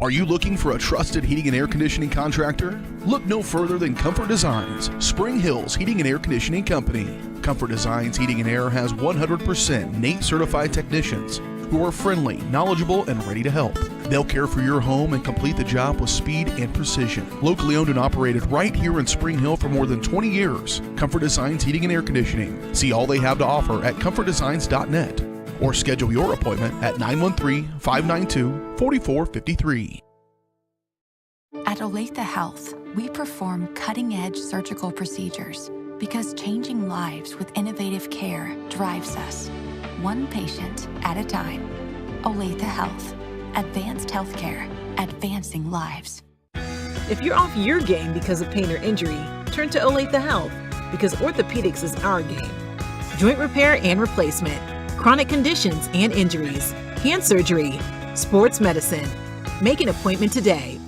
Are you looking for a trusted heating and air conditioning contractor? Look no further than Comfort Designs, Spring Hill's heating and air conditioning company. Comfort Designs Heating and Air has 100% NATE certified technicians who are friendly, knowledgeable, and ready to help. They'll care for your home and complete the job with speed and precision. Locally owned and operated right here in Spring Hill for more than 20 years. Comfort Designs Heating and Air Conditioning. See all they have to offer at comfortdesigns.net or schedule your appointment at 913-592-4453. At Olathe Health, we perform cutting-edge surgical procedures because changing lives with innovative care drives us, one patient at a time. Olathe Health. Advanced healthcare. Advancing lives. If you're off your game because of pain or injury, turn to Olathe Health because orthopedics is our game. Joint repair and replacement, chronic conditions and injuries, hand surgery, sports medicine. Make an appointment today.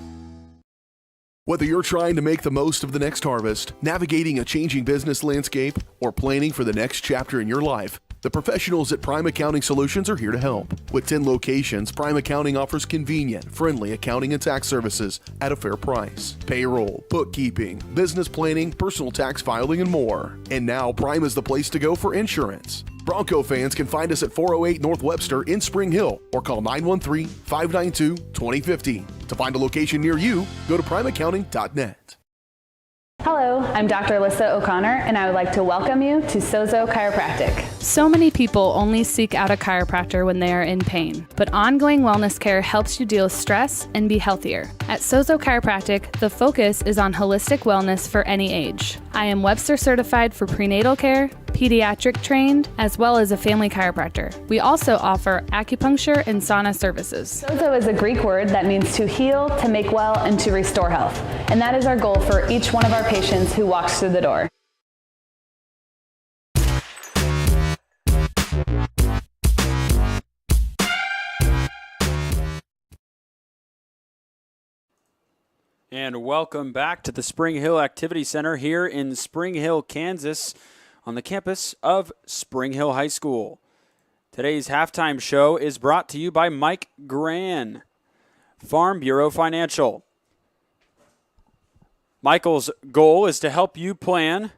Whether you're trying to make the most of the next harvest, navigating a changing business landscape, or planning for the next chapter in your life, the professionals at Prime Accounting Solutions are here to help. With 10 locations, Prime Accounting offers convenient, friendly accounting and tax services at a fair price. Payroll, bookkeeping, business planning, personal tax filing, and more. And now Prime is the place to go for insurance. Bronco fans can find us at 408 North Webster in Spring Hill or call 913-592-2050. To find a location near you, go to primeaccounting.net. Hello, I'm Dr. Alyssa O'Connor, and I would like to welcome you to Sozo Chiropractic. So many people only seek out a chiropractor when they are in pain, but ongoing wellness care helps you deal with stress and be healthier. At Sozo Chiropractic, the focus is on holistic wellness for any age. I am Webster certified for prenatal care, pediatric trained, as well as a family chiropractor. We also offer acupuncture and sauna services. Sozo is a Greek word that means to heal, to make well, and to restore health. And that is our goal for each one of our patients who walks through the door. And welcome back to the Spring Hill Activity Center here in Spring Hill, Kansas, on the campus of Spring Hill High School. Today's halftime show is brought to you by Mike Gran, Farm Bureau Financial. Michael's goal is to help you plan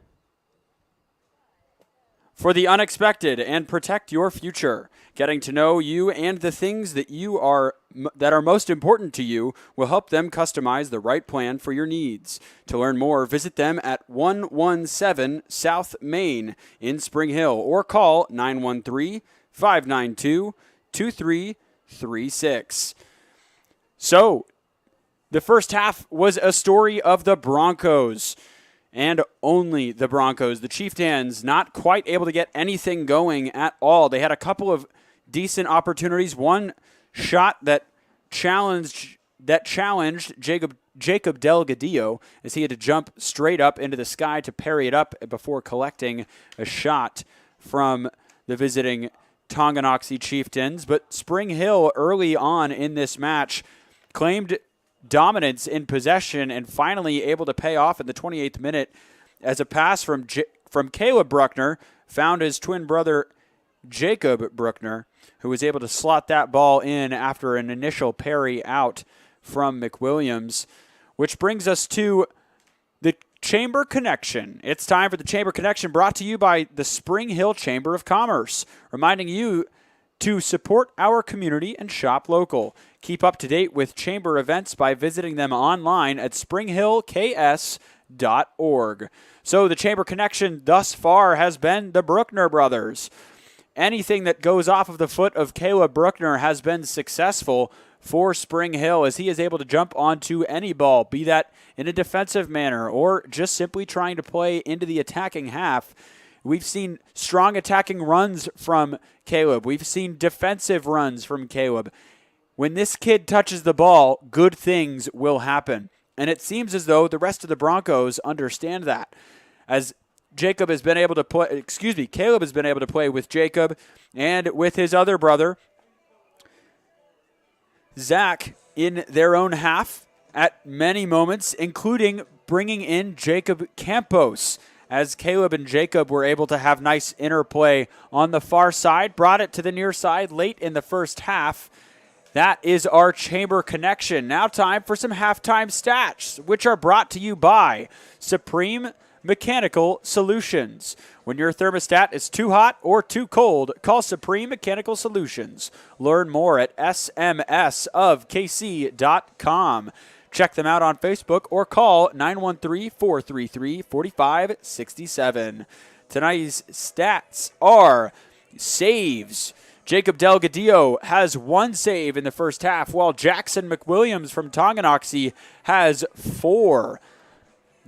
for the unexpected and protect your future. Getting to know you and the things that are most important to you will help them customize the right plan for your needs. To learn more, visit them at 117 South Main in Spring Hill or call 913-592-2336. So, the first half was a story of the Broncos. And only the Broncos. The Chieftains not quite able to get anything going at all. They had a couple of decent opportunities. One shot that challenged Jacob Delgadillo as he had to jump straight up into the sky to parry it up before collecting a shot from the visiting Tonganoxie Chieftains. But Spring Hill early on in this match claimed dominance in possession and finally able to pay off in the 28th minute as a pass from Caleb Bruckner found his twin brother Jacob Bruckner, who was able to slot that ball in after an initial parry out from McWilliams, which brings us to the Chamber Connection. It's time for the Chamber Connection, brought to you by the Spring Hill Chamber of Commerce, reminding you to support our community and shop local. Keep up to date with Chamber events by visiting them online at springhillks.org. So the Chamber Connection thus far has been the Bruckner brothers. Anything that goes off of the foot of Caleb Bruckner has been successful for Spring Hill as he is able to jump onto any ball, be that in a defensive manner or just simply trying to play into the attacking half. We've seen strong attacking runs from Caleb. We've seen defensive runs from Caleb. When this kid touches the ball, good things will happen. And it seems as though the rest of the Broncos understand that. As Caleb has been able to play with Jacob and with his other brother, Zach, in their own half at many moments, including bringing in Jacob Campos, as Caleb and Jacob were able to have nice interplay on the far side, brought it to the near side late in the first half. That is our Chamber Connection. Now time for some halftime stats, which are brought to you by Supreme Mechanical Solutions. When your thermostat is too hot or too cold, call Supreme Mechanical Solutions. Learn more at smsofkc.com. Check them out on Facebook or call 913-433-4567. Tonight's stats are saves. Jacob Delgadillo has 1 save in the first half, while Jackson McWilliams from Tonganoxie has 4.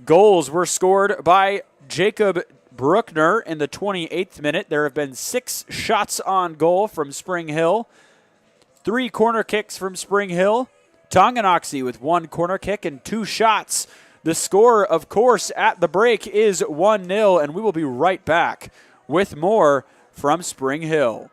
Goals were scored by Jacob Bruckner in the 28th minute. There have been 6 shots on goal from Spring Hill, 3 corner kicks from Spring Hill. Tonganoxie with 1 corner kick and 2 shots. The score, of course, at the break is 1-0, and we will be right back with more from Spring Hill.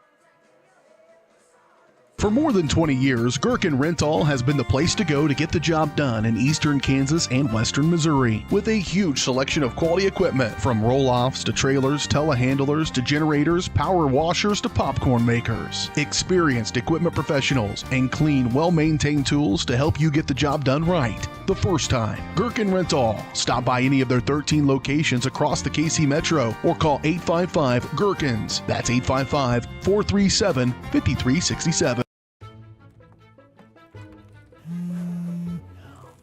For more than 20 years, Gherkin Rental has been the place to go to get the job done in eastern Kansas and western Missouri. With a huge selection of quality equipment, from roll-offs to trailers, telehandlers to generators, power washers to popcorn makers. Experienced equipment professionals and clean, well-maintained tools to help you get the job done right the first time. Gherkin Rental. Stop by any of their 13 locations across the KC Metro or call 855-GHERKINS. That's 855-437-5367.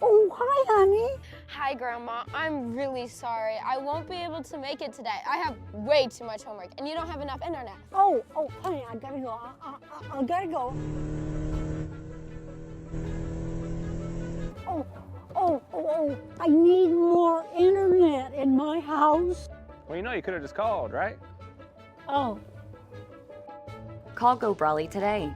Oh, hi, honey. Hi, Grandma. I'm really sorry. I won't be able to make it today. I have way too much homework, and you don't have enough internet. Oh, honey, I gotta go. I gotta go. Oh, I need more internet in my house. Well, you could have just called, right? Oh. Call Go Brawley today.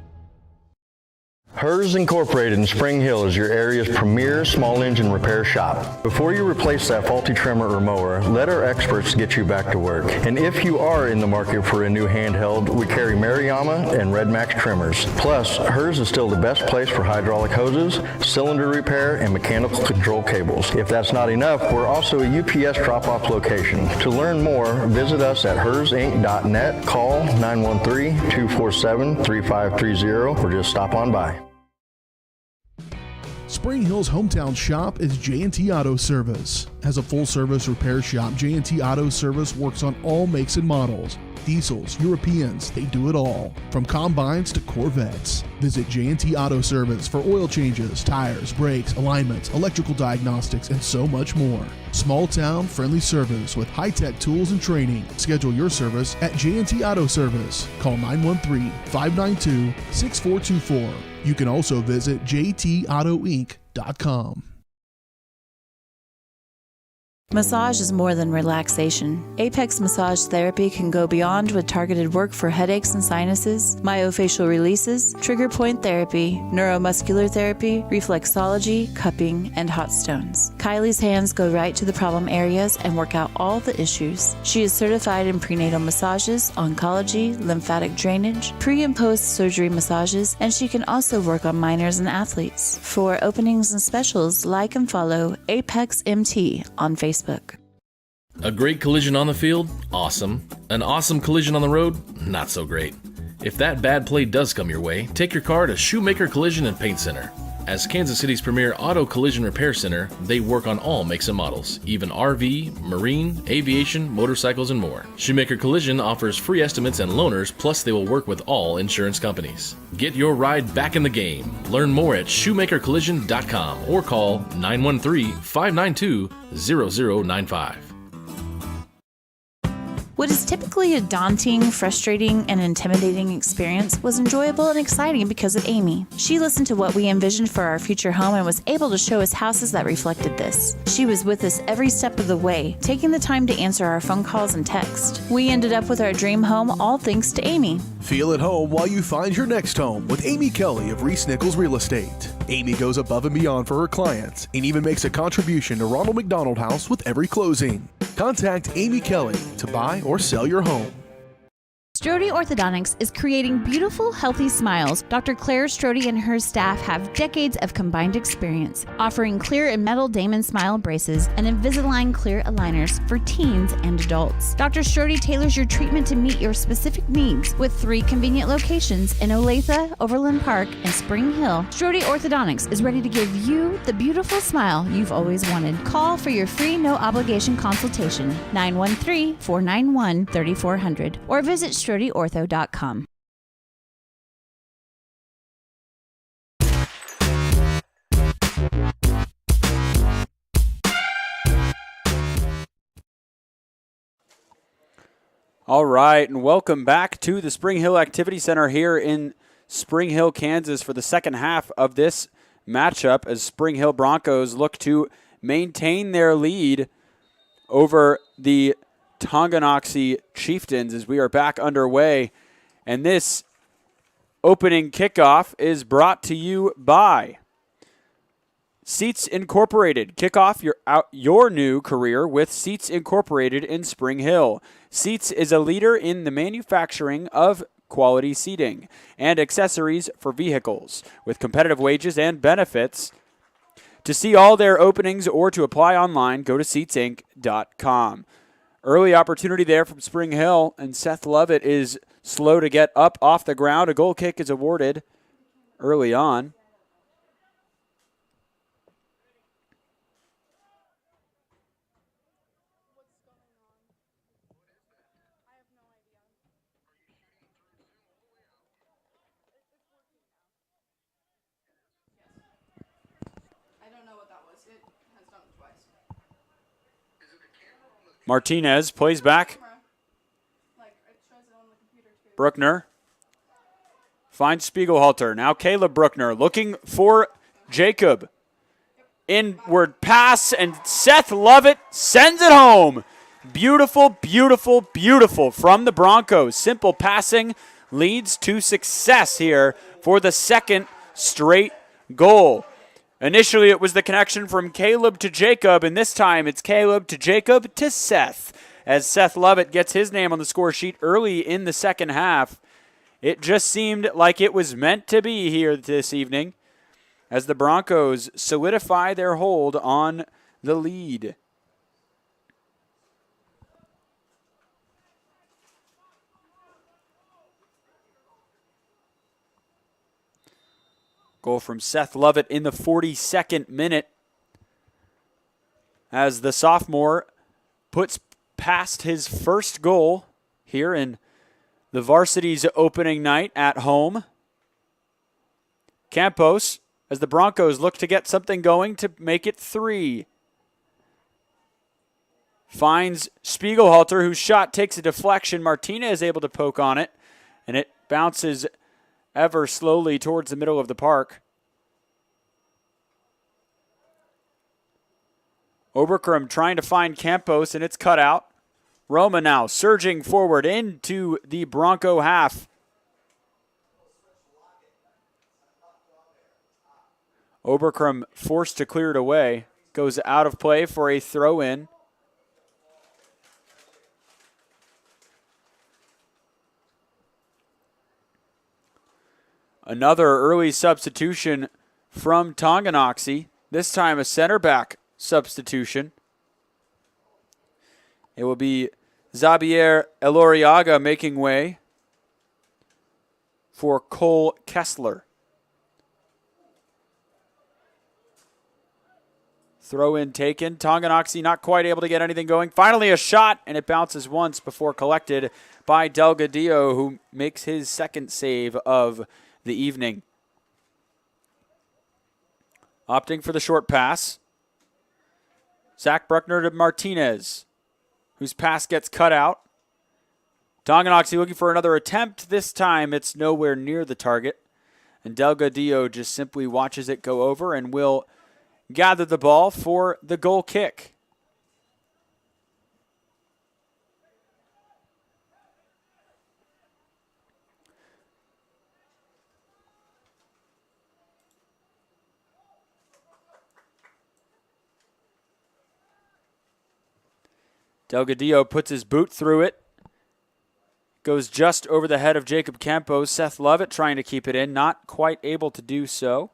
Hers Incorporated in Spring Hill is your area's premier small engine repair shop. Before you replace that faulty trimmer or mower, let our experts get you back to work. And if you are in the market for a new handheld, we carry Maruyama and Red Max trimmers. Plus, Hers is still the best place for hydraulic hoses, cylinder repair, and mechanical control cables. If that's not enough, we're also a UPS drop-off location. To learn more, visit us at hersinc.net, call 913-247-3530, or just stop on by. Spring Hill's hometown shop is J&T Auto Service. As a full-service repair shop, J&T Auto Service works on all makes and models. Diesels, Europeans, they do it all. From combines to Corvettes. Visit J&T Auto Service for oil changes, tires, brakes, alignments, electrical diagnostics, and so much more. Small town, friendly service with high-tech tools and training. Schedule your service at J&T Auto Service. Call 913-592-6424. You can also visit jtautoinc.com. Massage is more than relaxation. Apex Massage Therapy can go beyond with targeted work for headaches and sinuses, myofascial releases, trigger point therapy, neuromuscular therapy, reflexology, cupping, and hot stones. Kylie's hands go right to the problem areas and work out all the issues. She is certified in prenatal massages, oncology, lymphatic drainage, pre- and post-surgery massages, and she can also work on minors and athletes. For openings and specials, like and follow Apex MT on Facebook. A great collision on the field? Awesome. An awesome collision on the road? Not so great. If that bad play does come your way, take your car to Shoemaker Collision and Paint Center. As Kansas City's premier auto collision repair center, they work on all makes and models, even RV, marine, aviation, motorcycles, and more. Shoemaker Collision offers free estimates and loaners, plus they will work with all insurance companies. Get your ride back in the game. Learn more at shoemakercollision.com or call 913-592-0095. What is typically a daunting, frustrating, and intimidating experience was enjoyable and exciting because of Amy. She listened to what we envisioned for our future home and was able to show us houses that reflected this. She was with us every step of the way, taking the time to answer our phone calls and text. We ended up with our dream home all thanks to Amy. Feel at home while you find your next home with Amy Kelly of Reese Nichols Real Estate. Amy goes above and beyond for her clients and even makes a contribution to Ronald McDonald House with every closing. Contact Amy Kelly to buy or sell your home. Strode Orthodontics is creating beautiful, healthy smiles. Dr. Claire Strode and her staff have decades of combined experience, offering clear and metal Damon smile braces and Invisalign clear aligners for teens and adults. Dr. Strode tailors your treatment to meet your specific needs with 3 convenient locations in Olathe, Overland Park, and Spring Hill. Strode Orthodontics is ready to give you the beautiful smile you've always wanted. Call for your free no-obligation consultation, 913-491-3400, or visit StrodeOrtho.com. All right, and welcome back to the Spring Hill Activity Center here in Spring Hill, Kansas for the second half of this matchup as Spring Hill Broncos look to maintain their lead over the Tonganoxie Chieftains as we are back underway. And this opening kickoff is brought to you by Seats Incorporated. Kick off your new career with Seats Incorporated in Spring Hill. Seats is a leader in the manufacturing of quality seating and accessories for vehicles with competitive wages and benefits. To see all their openings or to apply online, go to seatsinc.com. Early opportunity there from Spring Hill, and Seth Lovett is slow to get up off the ground. A goal kick is awarded early on. Martinez plays back. Bruckner finds Spiegelhalter. Now Caleb Bruckner looking for Jacob. Inward pass, and Seth Lovett sends it home. Beautiful, beautiful, beautiful from the Broncos. Simple passing leads to success here for the second straight goal. Initially, it was the connection from Caleb to Jacob, and this time it's Caleb to Jacob to Seth, as Seth Lovett gets his name on the score sheet early in the second half. It just seemed like it was meant to be here this evening as the Broncos solidify their hold on the lead. Goal from Seth Lovett in the 42nd minute as the sophomore puts past his first goal here in the varsity's opening night at home. Campos, as the Broncos look to get something going to make it 3. Finds Spiegelhalter, whose shot takes a deflection. Martinez is able to poke on it, and it bounces ever slowly towards the middle of the park. Oberkrum trying to find Campos, and it's cut out. Roma now surging forward into the Bronco half. Oberkrum forced to clear it away. Goes out of play for a throw-in. Another early substitution from Tonganoxie. This time a center back substitution. It will be Xavier Eloriaga making way for Cole Kessler. Throw in taken. Tonganoxie not quite able to get anything going. Finally a shot, and it bounces once before collected by Delgadillo, who makes his second save of the evening. Opting for the short pass. Zach Bruckner to Martinez, whose pass gets cut out. Tonganoxie looking for another attempt. This time it's nowhere near the target. And Delgadillo just simply watches it go over and will gather the ball for the goal kick. Delgadillo puts his boot through it. Goes just over the head of Jacob Campos. Seth Lovett trying to keep it in, not quite able to do so.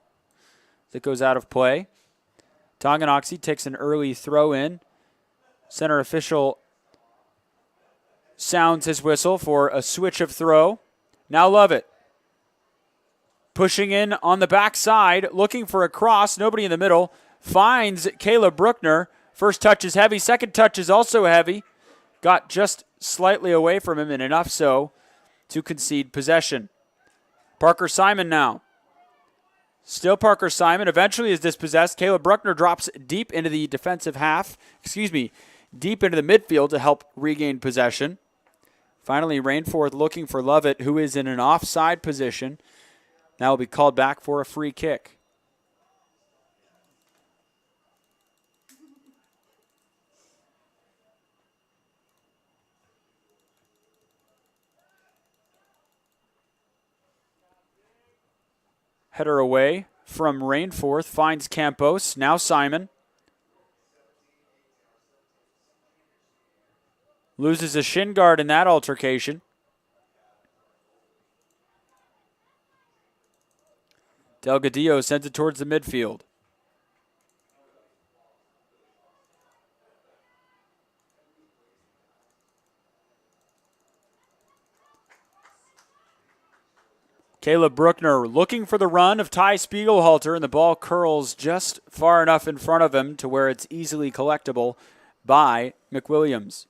That goes out of play. Tonganoxie takes an early throw in. Center official sounds his whistle for a switch of throw. Now Lovett pushing in on the backside, looking for a cross. Nobody in the middle. Finds Caleb Bruckner. First touch is heavy. Second touch is also heavy. Got just slightly away from him, and enough so to concede possession. Parker Simon now. Still Parker Simon. Eventually is dispossessed. Caleb Bruckner drops deep into the defensive half. Deep into the midfield to help regain possession. Finally, Rainforth looking for Lovett, who is in an offside position. Now will be called back for a free kick. Header away from Rainforth, finds Campos, now Simon. Loses a shin guard in that altercation. Delgadillo sends it towards the midfield. Caleb Bruckner looking for the run of Ty Spiegelhalter, and the ball curls just far enough in front of him to where it's easily collectible by McWilliams.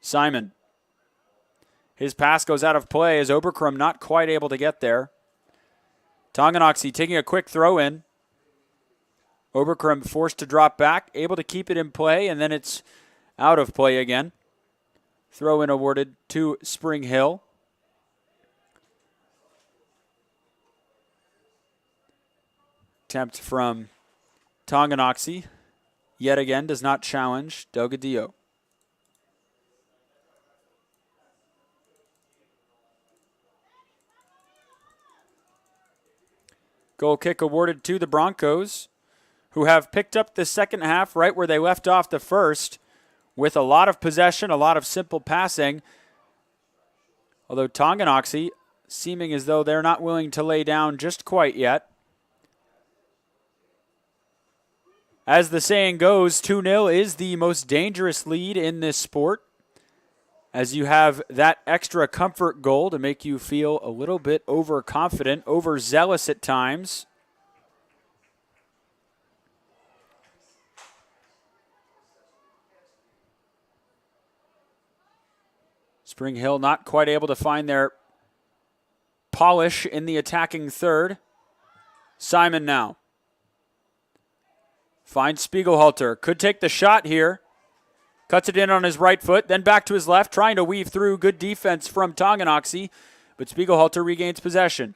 Simon. His pass goes out of play as Oberkrum not quite able to get there. Tonganoxie taking a quick throw in. Oberkrum forced to drop back, able to keep it in play, and then it's out of play again. Throw in awarded to Spring Hill. Attempt from Tonganoxie. Yet again does not challenge Delgadillo. Goal kick awarded to the Broncos, who have picked up the second half right where they left off the first, with a lot of possession, a lot of simple passing. Although Tonganoxie seeming as though they're not willing to lay down just quite yet. As the saying goes, 2-0 is the most dangerous lead in this sport, as you have that extra comfort goal to make you feel a little bit overconfident, overzealous at times. Spring Hill not quite able to find their polish in the attacking third. Simon now. Finds Spiegelhalter. Could take the shot here. Cuts it in on his right foot, then back to his left, trying to weave through. Good defense from Tonganoxie, but Spiegelhalter regains possession.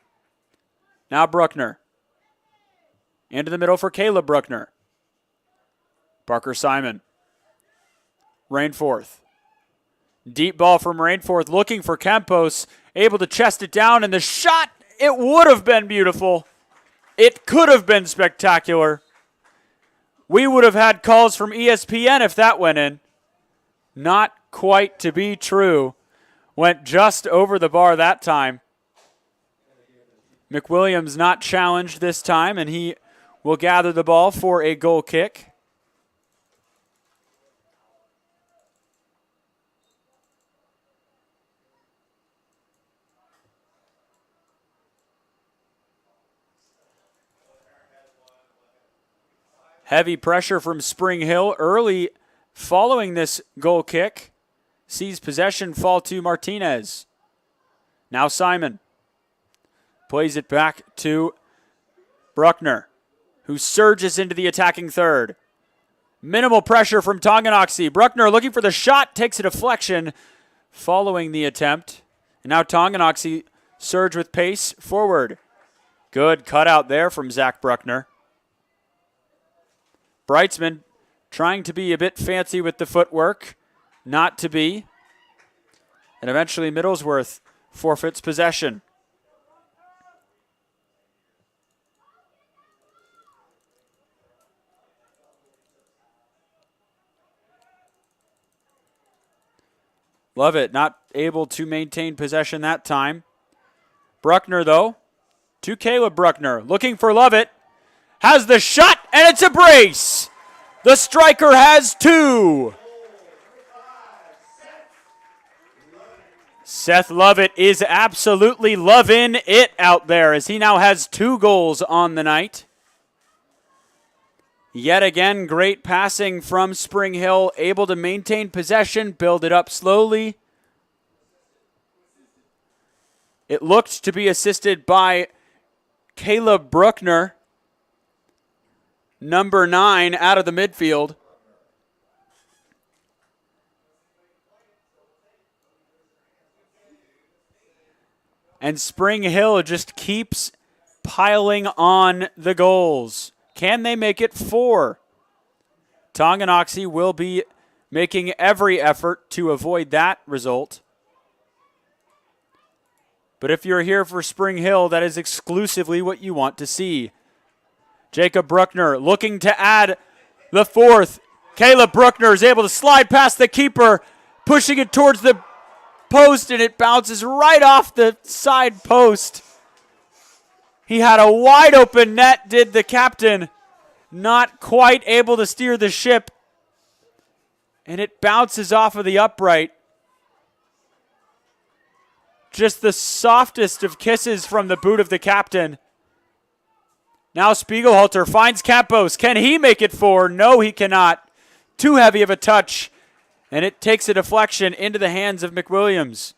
Now Bruckner. Into the middle for Caleb Bruckner. Parker Simon. Rainforth. Deep ball from Rainforth, looking for Campos, able to chest it down, and the shot, it would have been beautiful. It could have been spectacular. We would have had calls from ESPN if that went in. Not quite to be true. Went just over the bar that time. McWilliams not challenged this time, and he will gather the ball for a goal kick. Heavy pressure from Spring Hill early following this goal kick. Sees possession fall to Martinez. Now Simon. Plays it back to Bruckner, who surges into the attacking third. Minimal pressure from Tonganoxie. Bruckner looking for the shot, takes a deflection following the attempt. And now Tonganoxie surge with pace forward. Good cutout there from Zach Bruckner. Breitzman trying to be a bit fancy with the footwork, not to be. And eventually Middlesworth forfeits possession. Lovett not able to maintain possession that time. Bruckner, though, to Caleb Bruckner, looking for Lovett. Has the shot, and it's a brace. The striker has 2. Seth Lovett is absolutely loving it out there as he now has 2 goals on the night. Yet again, great passing from Spring Hill, able to maintain possession, build it up slowly. It looked to be assisted by Caleb Bruckner, number 9, out of the midfield. And Spring Hill just keeps piling on the goals. Can they make it 4? Tonganoxie will be making every effort to avoid that result. But if you're here for Spring Hill, that is exclusively what you want to see. Jacob Bruckner looking to add the 4th. Caleb Bruckner is able to slide past the keeper, pushing it towards the post, and it bounces right off the side post. He had a wide open net, did the captain. Not quite able to steer the ship. And it bounces off of the upright. Just the softest of kisses from the boot of the captain. Now Spiegelhalter finds Campos. Can he make it 4? No, he cannot. Too heavy of a touch. And it takes a deflection into the hands of McWilliams.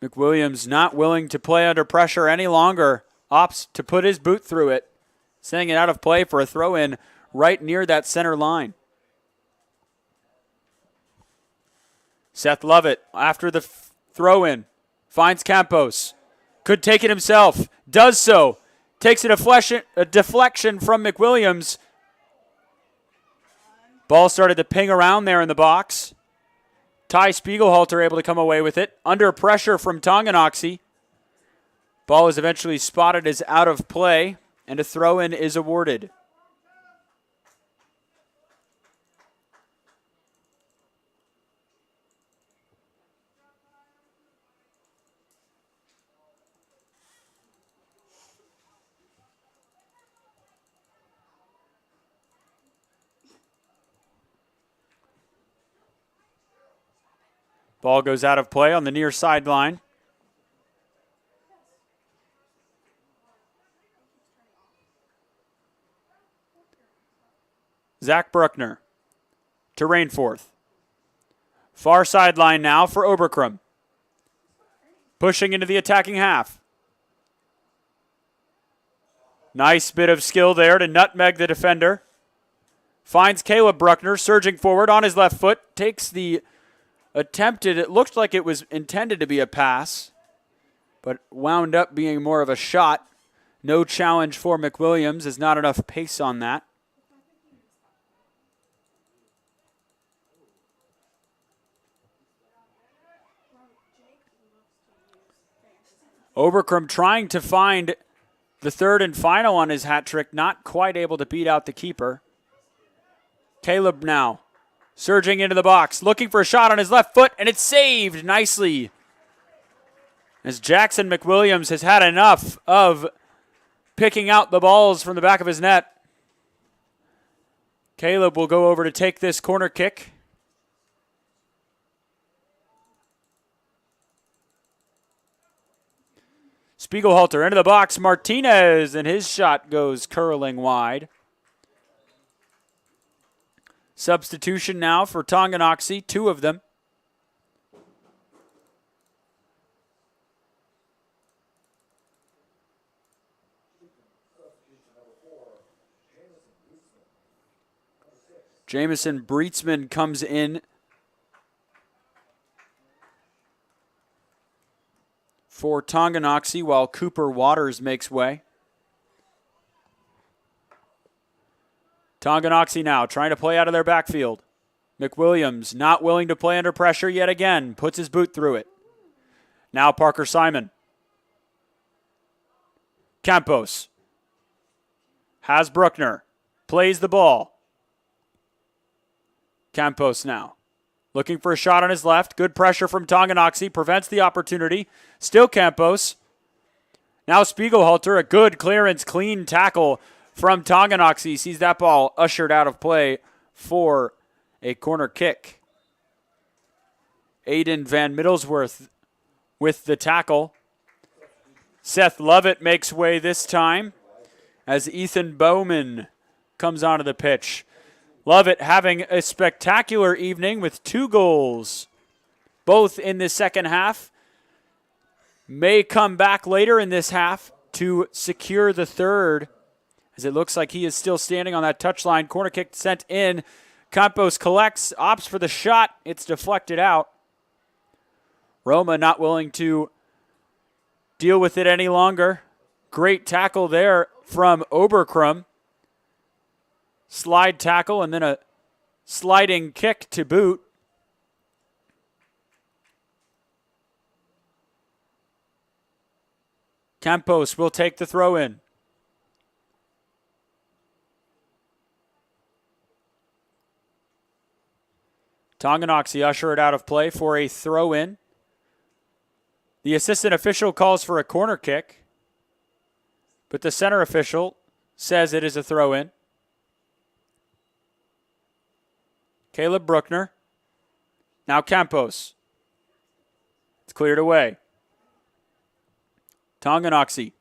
McWilliams not willing to play under pressure any longer. Opts to put his boot through it. Sending it out of play for a throw-in right near that center line. Seth Lovett, after the throw-in, finds Campos. Could take it himself. Does so. Takes a deflection from McWilliams. Ball started to ping around there in the box. Ty Spiegelhalter able to come away with it. Under pressure from Tonganoxie. Ball is eventually spotted as out of play, and a throw-in is awarded. Ball goes out of play on the near sideline. Zach Bruckner to Rainforth. Far sideline now for Oberkrum. Pushing into the attacking half. Nice bit of skill there to nutmeg the defender. Finds Caleb Bruckner surging forward on his left foot. Takes the attempted, it looked like it was intended to be a pass, but wound up being more of a shot. No challenge for McWilliams. There's not enough pace on that. Oberkrum trying to find the 3rd and final on his hat trick, not quite able to beat out the keeper. Caleb now surging into the box, looking for a shot on his left foot, and it's saved nicely. As Jackson McWilliams has had enough of picking out the balls from the back of his net. Caleb will go over to take this corner kick. Spiegelhalter into the box, Martinez, and his shot goes curling wide. Substitution now for Tonganoxie, 2 of them. Jamison Breetzman comes in for Tonganoxie while Cooper Waters makes way. Tonganoxie now trying to play out of their backfield. McWilliams not willing to play under pressure yet again. Puts his boot through it. Now Parker Simon. Campos has Bruckner. Plays the ball. Campos now. Looking for a shot on his left. Good pressure from Tonganoxie. Prevents the opportunity. Still Campos. Now Spiegelhalter. A good clearance. Clean tackle from Tonganoxie. Sees that ball ushered out of play for a corner kick. Aiden Van Middlesworth with the tackle. Seth Lovett makes way this time as Ethan Bowman comes onto the pitch. Lovett having a spectacular evening with 2 goals, both in the second half. May come back later in this half to secure the third, as it looks like he is still standing on that touchline. Corner kick sent in. Campos collects, opts for the shot. It's deflected out. Roma not willing to deal with it any longer. Great tackle there from Oberkrum. Slide tackle and then a sliding kick to boot. Campos will take the throw in. Tonganoxie usher it out of play for a throw in. The assistant official calls for a corner kick, but the center official says it is a throw in. Caleb Bruckner. Now Campos. It's cleared away. Tonganoxie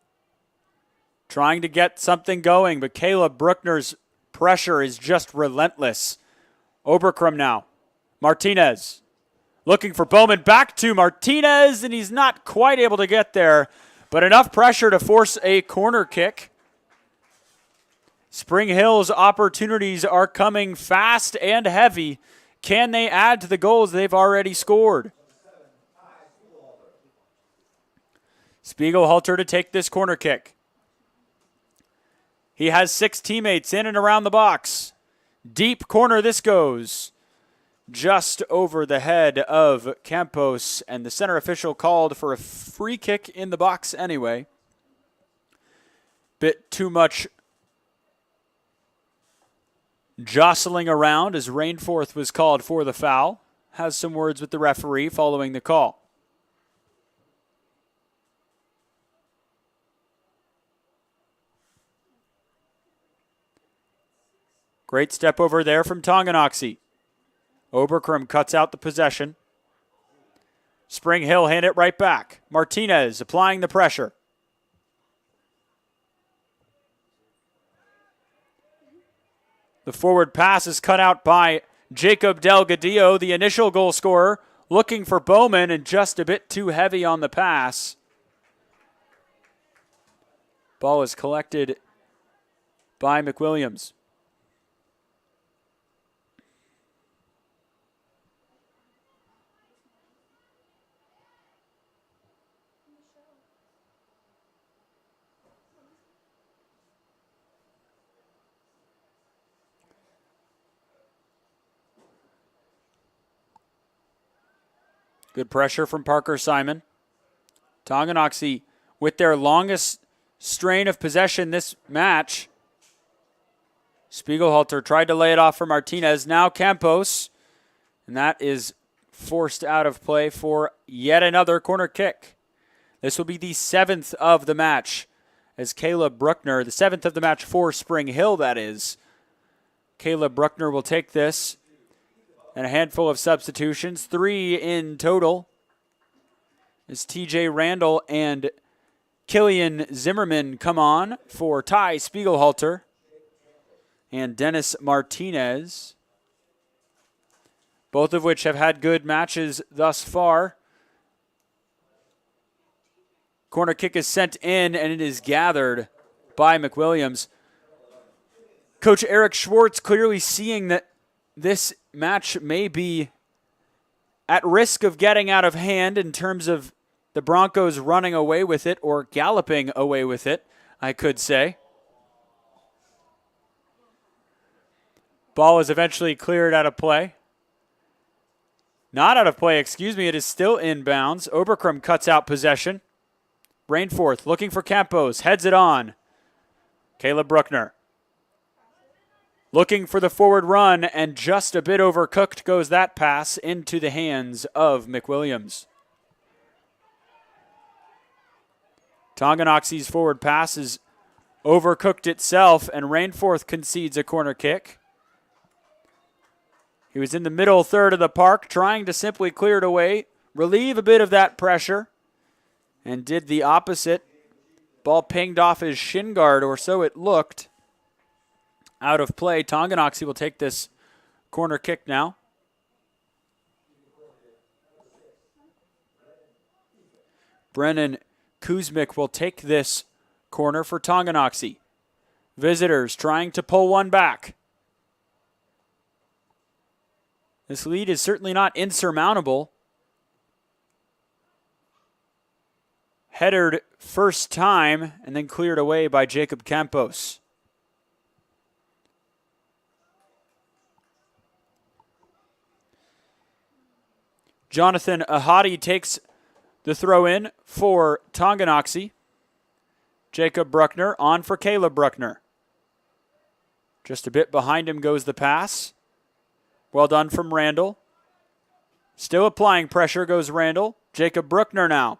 trying to get something going, but Caleb Bruckner's pressure is just relentless. Oberkrum now. Martinez looking for Bowman. Back to Martinez, and he's not quite able to get there, but enough pressure to force a corner kick. Spring Hill's opportunities are coming fast and heavy. Can they add to the goals they've already scored? Spiegelhalter to take this corner kick. He has 6 teammates in and around the box. Deep corner this goes. Just over the head of Campos, and the center official called for a free kick in the box anyway. Bit too much jostling around as Rainforth was called for the foul. Has some words with the referee following the call. Great step over there from Tonganoxie. Oberkrum cuts out the possession. Spring Hill hand it right back. Martinez applying the pressure. The forward pass is cut out by Jacob Delgadillo, the initial goal scorer, looking for Bowman and just a bit too heavy on the pass. Ball is collected by McWilliams. Good pressure from Parker Simon. Tonganoxie with their longest strain of possession this match. Spiegelhalter tried to lay it off for Martinez. Now Campos. And that is forced out of play for yet another corner kick. This will be the 7th of the match as Caleb Bruckner, the 7th of the match for Spring Hill, that is. Caleb Bruckner will take this. And a handful of substitutions, 3 in total, as TJ Randall and Killian Zimmerman come on for Ty Spiegelhalter and Dennis Martinez, both of which have had good matches thus far. Corner kick is sent in, and it is gathered by McWilliams. Coach Eric Schwartz clearly seeing that this match may be at risk of getting out of hand in terms of the Broncos running away with it, or galloping away with it, I could say. Ball is eventually cleared out of play. Not out of play, excuse me. It is still inbounds. Oberkrum cuts out possession. Rainforth looking for Campos. Heads it on. Caleb Bruckner looking for the forward run, and just a bit overcooked goes that pass into the hands of McWilliams. Tonganoxie's forward pass is overcooked itself, and Rainforth concedes a corner kick. He was in the middle third of the park trying to simply clear it away, relieve a bit of that pressure, and did the opposite. Ball pinged off his shin guard, or so it looked. Out of play. Tonganoxie will take this corner kick now. Brennan Kuzmik will take this corner for Tonganoxie. Visitors trying to pull one back. This lead is certainly not insurmountable. Headered first time and then cleared away by Jacob Campos. Jonathan Ahadi takes the throw in for Tonganoxie. Jacob Bruckner on for Caleb Bruckner. Just a bit behind him goes the pass. Well done from Randall. Still applying pressure goes Randall. Jacob Bruckner now.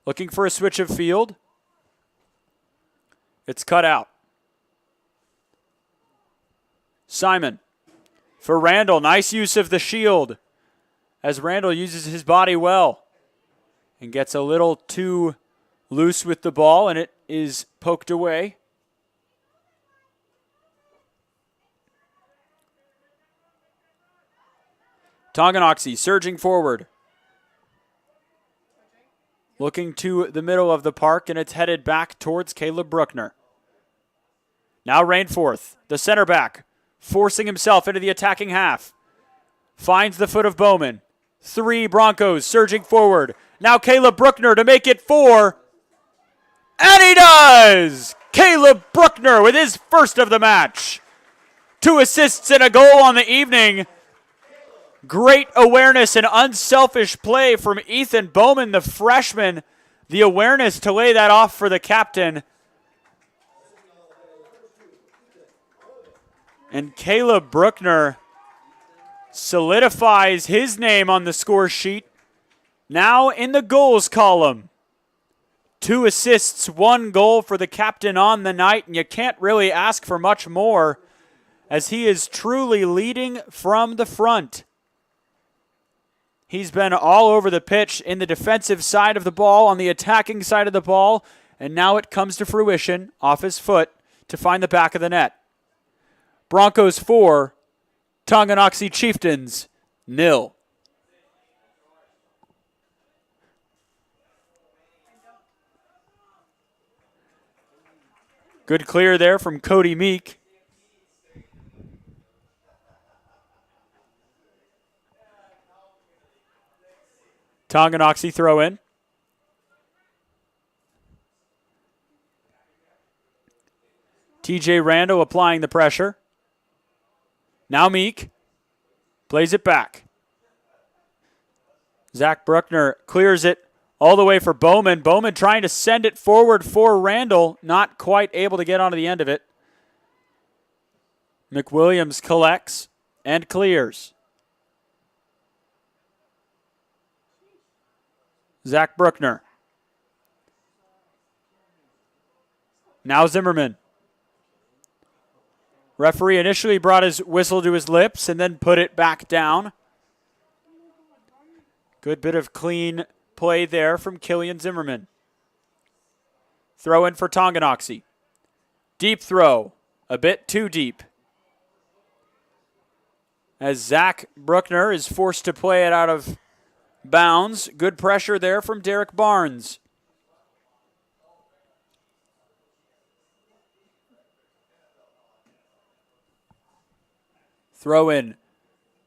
Looking for a switch of field. It's cut out. Simon for Randall. Nice use of the shield as Randall uses his body well and gets a little too loose with the ball, and it is poked away. Tonganoxie surging forward. Looking to the middle of the park, and it's headed back towards Caleb Bruckner. Now Rainforth, the center back, forcing himself into the attacking half. Finds the foot of Bowman. 3 Broncos surging forward. Now Caleb Bruckner to make it 4. And he does! Caleb Bruckner with his first of the match. 2 assists and a goal on the evening. Great awareness and unselfish play from Ethan Bowman, the freshman. The awareness to lay that off for the captain. And Caleb Bruckner solidifies his name on the score sheet. Now in the goals column. 2 assists, 1 goal for the captain on the night, and you can't really ask for much more as he is truly leading from the front. He's been all over the pitch in the defensive side of the ball, on the attacking side of the ball, and now it comes to fruition off his foot to find the back of the net. Broncos 4, Tonganoxie Chieftains 0. Good clear there from Cody Meek. Tonganoxie throw in. TJ Rando applying the pressure. Now Meek plays it back. Zach Bruckner clears it all the way for Bowman. Bowman trying to send it forward for Randall. Not quite able to get onto the end of it. McWilliams collects and clears. Zach Bruckner. Now Zimmerman. Referee initially brought his whistle to his lips and then put it back down. Good bit of clean play there from Killian Zimmerman. Throw in for Tonganoxie. Deep throw. A bit too deep. As Zach Bruckner is forced to play it out of bounds. Good pressure there from Derek Barnes. Throw in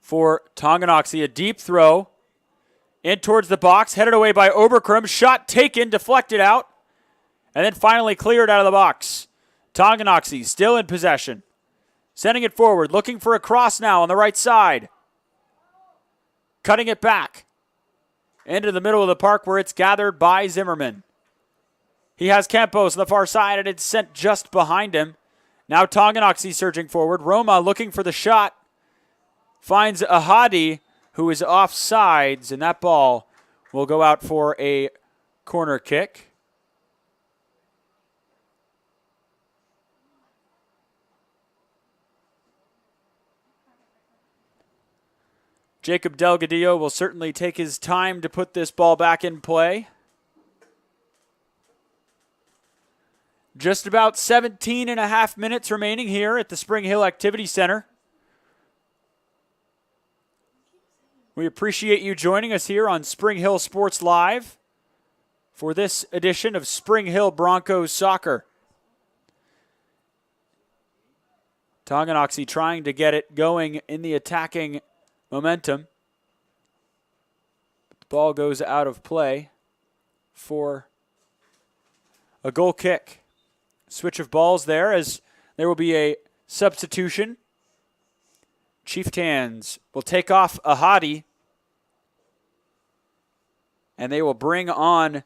for Tonganoxie. A deep throw in towards the box. Headed away by Oberkrum. Shot taken, deflected out. And then finally cleared out of the box. Tonganoxie still in possession. Sending it forward, looking for a cross now on the right side. Cutting it back into the middle of the park where it's gathered by Zimmerman. He has Campos on the far side, and it's sent just behind him. Now Tonganoxie surging forward. Roma looking for the shot. Finds Ahadi, who is off sides, and that ball will go out for a corner kick. Jacob Delgadillo will certainly take his time to put this ball back in play. Just about 17 and a half minutes remaining here at the Spring Hill Activity Center. We appreciate you joining us here on Spring Hill Sports Live for this edition of Spring Hill Broncos Soccer. Tonganoxie trying to get it going in the attacking momentum. The ball goes out of play for a goal kick. Switch of balls there as there will be a substitution. Chieftains will take off Ahadi, and they will bring on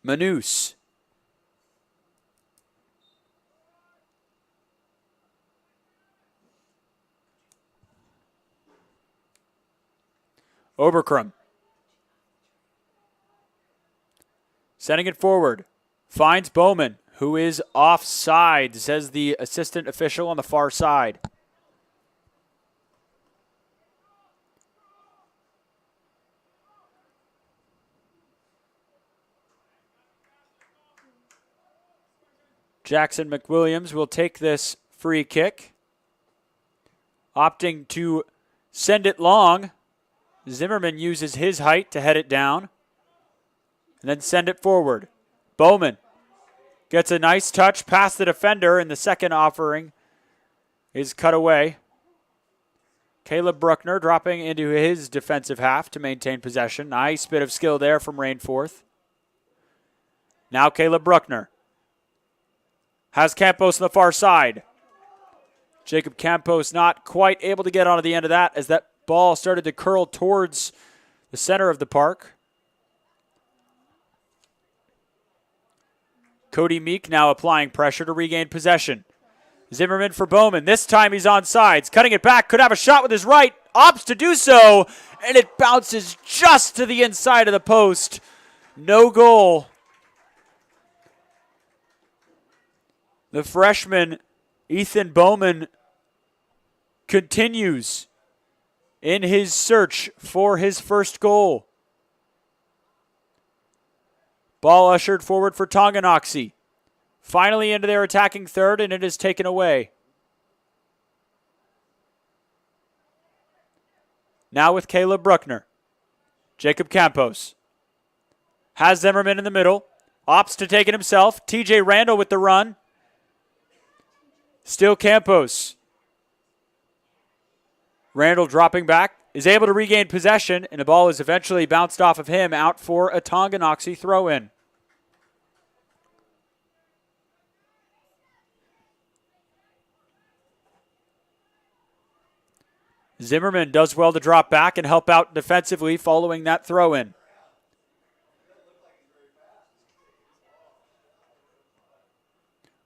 Manus. Oberkrum. Sending it forward. Finds Bowman, who is offside, says the assistant official on the far side. Jackson McWilliams will take this free kick, opting to send it long. Zimmerman uses his height to head it down and then send it forward. Bowman gets a nice touch past the defender, and the second offering is cut away. Caleb Bruckner dropping into his defensive half to maintain possession. Nice bit of skill there from Rainforth. Now Caleb Bruckner has Campos on the far side. Jacob Campos not quite able to get onto the end of that as that ball started to curl towards the center of the park. Cody Meek now applying pressure to regain possession. Zimmerman for Bowman. This time he's on sides. Cutting it back. Could have a shot with his right. Opts to do so. And it bounces just to the inside of the post. No goal. The freshman, Ethan Bowman, continues in his search for his first goal. Ball ushered forward for Tonganoxie. Finally into their attacking third, and it is taken away. Now with Caleb Bruckner. Jacob Campos has Zimmerman in the middle. Opts to take it himself. TJ Randall with the run. Still Campos. Randall dropping back, is able to regain possession, and the ball is eventually bounced off of him out for a Tonganoxie throw-in. Zimmerman does well to drop back and help out defensively following that throw-in.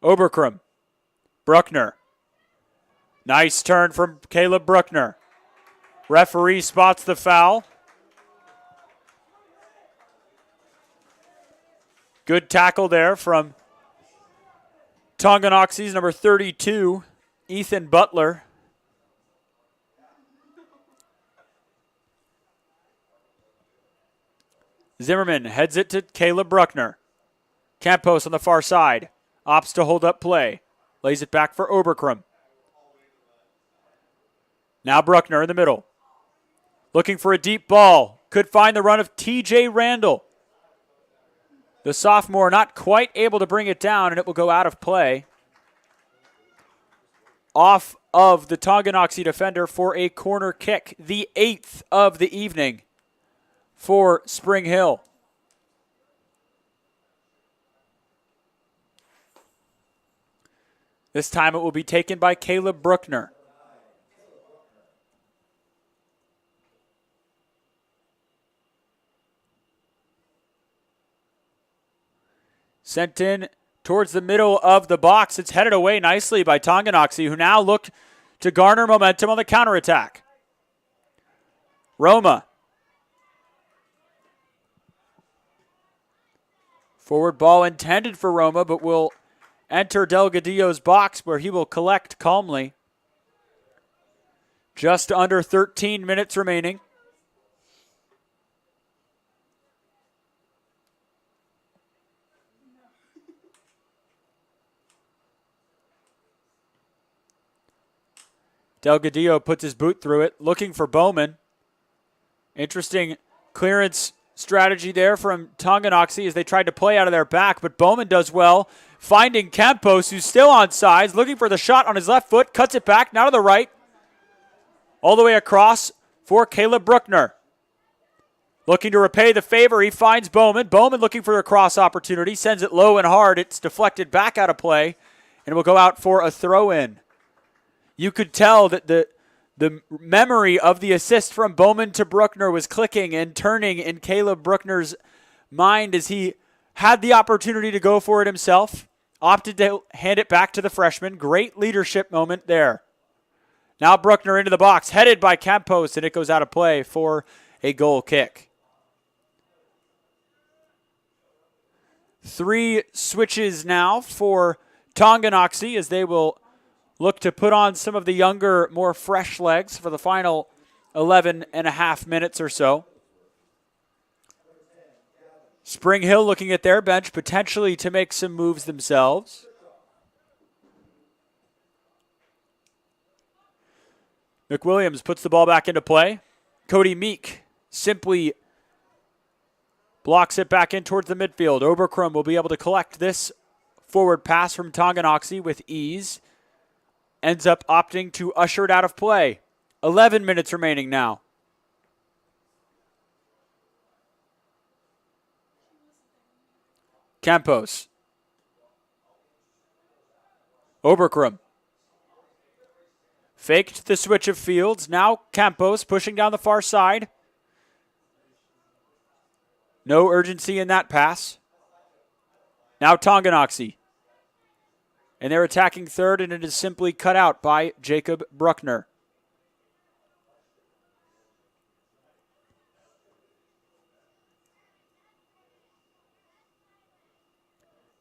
Oberkrum. Bruckner. Nice turn from Caleb Bruckner. Referee spots the foul. Good tackle there from Tonganoxie's number 32, Ethan Butler. Zimmerman heads it to Caleb Bruckner. Campos on the far side. Opts to hold up play. Lays it back for Oberkrum. Now Bruckner in the middle. Looking for a deep ball. Could find the run of TJ Randall. The sophomore not quite able to bring it down, and it will go out of play. Off of the Tonganoxie defender for a corner kick. The 8th of the evening for Spring Hill. This time it will be taken by Caleb Bruckner. Sent in towards the middle of the box. It's headed away nicely by Tonganoxie, who now look to garner momentum on the counterattack. Roma. Forward ball intended for Roma, but will enter Delgadillo's box where he will collect calmly. Just under 13 minutes remaining. Delgadillo puts his boot through it, looking for Bowman. Interesting clearance strategy there from Tonganoxie as they tried to play out of their back, but Bowman does well, finding Campos, who's still on sides, looking for the shot on his left foot, cuts it back, now to the right, all the way across for Caleb Bruckner. Looking to repay the favor, he finds Bowman. Bowman looking for a cross opportunity, sends it low and hard. It's deflected back out of play, and it will go out for a throw-in. You could tell that the memory of the assist from Bowman to Bruckner was clicking and turning in Caleb Bruckner's mind as he had the opportunity to go for it himself, opted to hand it back to the freshman. Great leadership moment there. Now Bruckner into the box, headed by Campos, and it goes out of play for a goal kick. 3 switches now for Tonganoxie as they will look to put on some of the younger, more fresh legs for the final 11 and a half minutes or so. Spring Hill looking at their bench, potentially to make some moves themselves. McWilliams puts the ball back into play. Cody Meek simply blocks it back in towards the midfield. Oberkrum will be able to collect this forward pass from Tonganoxie with ease. Ends up opting to usher it out of play. 11 minutes remaining now. Campos. Oberkrum. Faked the switch of fields. Now Campos pushing down the far side. No urgency in that pass. Now Tonganoxie. And they're attacking third, and it is simply cut out by Jacob Bruckner.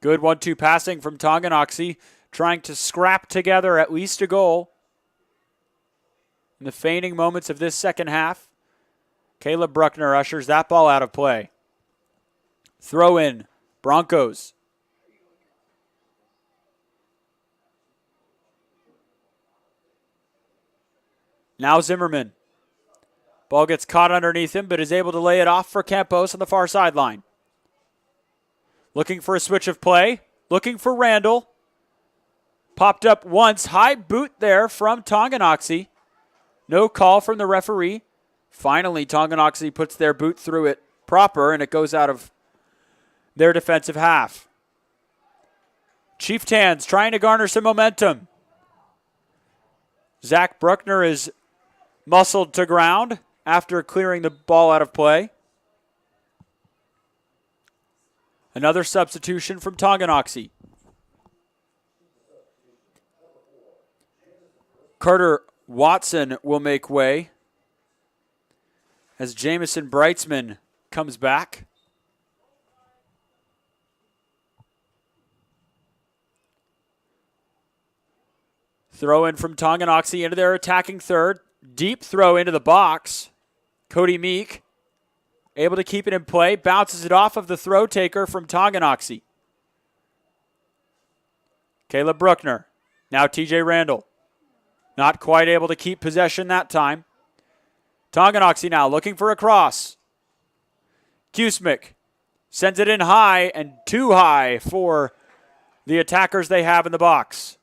Good 1-2 passing from Tonganoxie, trying to scrap together at least a goal. In the feigning moments of this second half, Caleb Bruckner ushers that ball out of play. Throw in, Broncos. Now Zimmerman. Ball gets caught underneath him, but is able to lay it off for Campos on the far sideline. Looking for a switch of play. Looking for Randall. Popped up once. High boot there from Tonganoxie. No call from the referee. Finally, Tonganoxie puts their boot through it proper, and it goes out of their defensive half. Chieftains trying to garner some momentum. Zach Bruckner is muscled to ground after clearing the ball out of play. Another substitution from Tonganoxie. Carter Watson will make way as Jamison Breitzman comes back. Throw in from Tonganoxie into their attacking third. Deep throw into the box. Cody Meek able to keep it in play. Bounces it off of the throw taker from Tonganoxie. Caleb Bruckner. Now TJ Randall. Not quite able to keep possession that time. Tonganoxie now looking for a cross. Kusmik sends it in high and too high for the attackers they have in the box.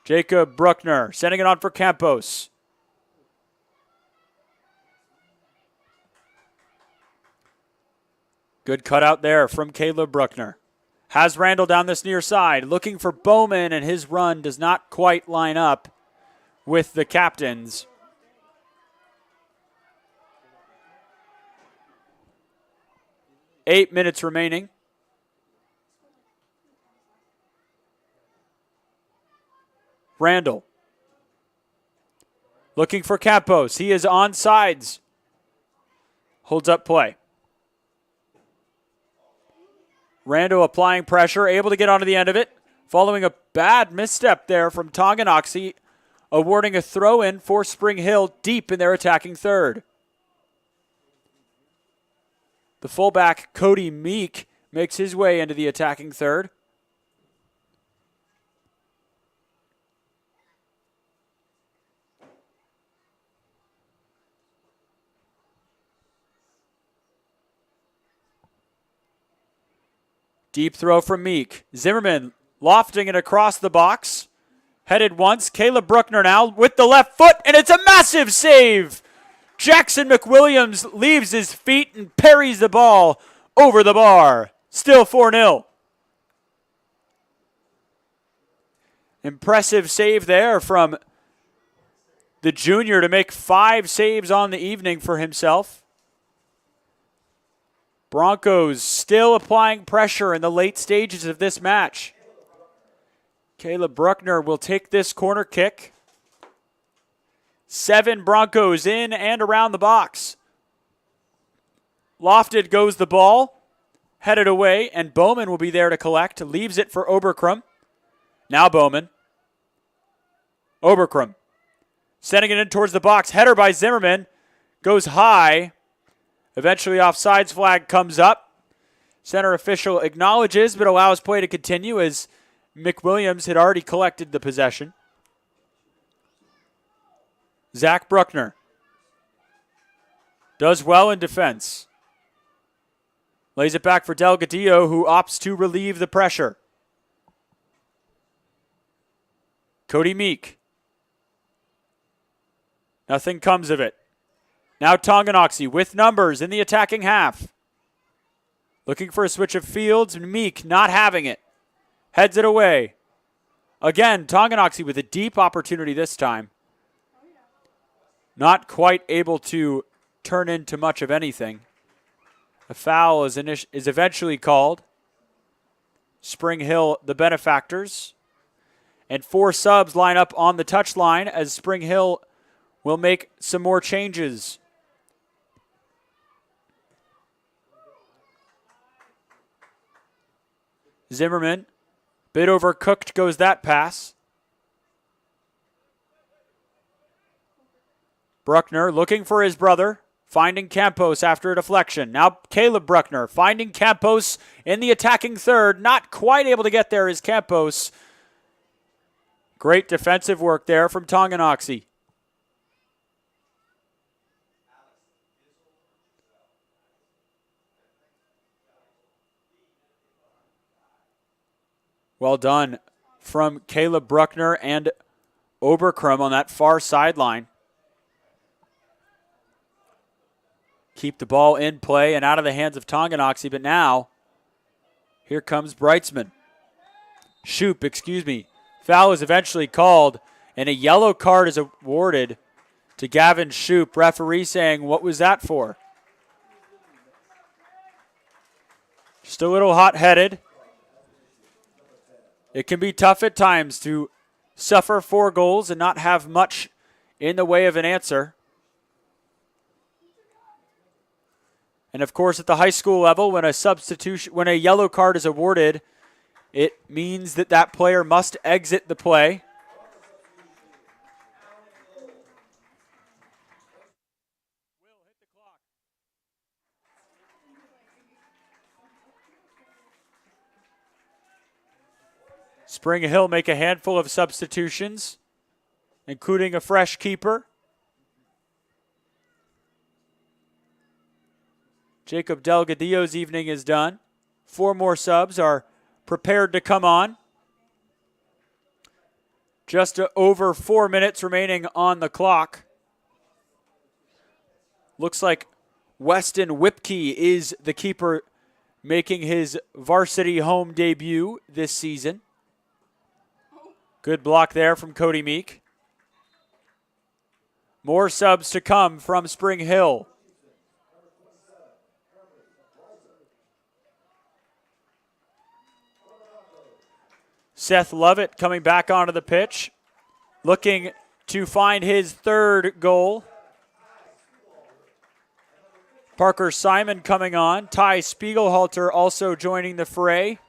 Jacob Bruckner sending it on for Campos. Good cutout there from Caleb Bruckner. Has Randall down this near side. Looking for Bowman, and his run does not quite line up with the captain's. Eight minutes remaining. Randall. Looking for Campos. He is on sides. Holds up play. Randall applying pressure, able to get onto the end of it. Following a bad misstep there from Tonganoxie, awarding a throw-in for Spring Hill deep in their attacking third. The fullback, Cody Meek, makes his way into the attacking third. Deep throw from Meek. Zimmerman lofting it across the box. Headed once. Caleb Bruckner now with the left foot, and it's a massive save. Jackson McWilliams leaves his feet and parries the ball over the bar. Still 4-0. Impressive save there from the junior to make 5 saves on the evening for himself. Broncos still applying pressure in the late stages of this match. Caleb Bruckner will take this corner kick. 7 Broncos in and around the box. Lofted goes the ball. Headed away, and Bowman will be there to collect. Leaves it for Oberkrum. Now Bowman. Oberkrum. Sending it in towards the box. Header by Zimmerman. Goes high. Eventually offsides flag comes up. Center official acknowledges but allows play to continue as McWilliams had already collected the possession. Zach Bruckner does well in defense. Lays it back for Delgadillo, who opts to relieve the pressure. Cody Meek. Nothing comes of it. Now Tonganoxie with numbers in the attacking half. Looking for a switch of fields. Meek not having it. Heads it away. Again, Tonganoxie with a deep opportunity this time. Not quite able to turn into much of anything. A foul is eventually called. Spring Hill, the benefactors. And 4 subs line up on the touchline as Spring Hill will make some more changes. Zimmerman, bit overcooked goes that pass. Bruckner looking for his brother, finding Campos after a deflection. Now Caleb Bruckner finding Campos in the attacking third. Not quite able to get there is Campos. Great defensive work there from Tonganoxie. Well done from Caleb Bruckner and Oberkrum on that far sideline. Keep the ball in play and out of the hands of Tonganoxie, but now here comes Brightsman. Foul is eventually called, and a yellow card is awarded to Gavin Shoup. Referee saying, what was that for? Just a little hot-headed. It can be tough at times to suffer 4 goals and not have much in the way of an answer. And of course, at the high school level, when a yellow card is awarded, it means that that player must exit the play. Spring Hill make a handful of substitutions, including a fresh keeper. Jacob Delgadillo's evening is done. 4 more subs are prepared to come on. Just over 4 minutes remaining on the clock. Looks like Weston Whipkey is the keeper making his varsity home debut this season. Good block there from Cody Meek. More subs to come from Spring Hill. Seth Lovett coming back onto the pitch, looking to find his third goal. Parker Simon coming on. Ty Spiegelhalter also joining the fray.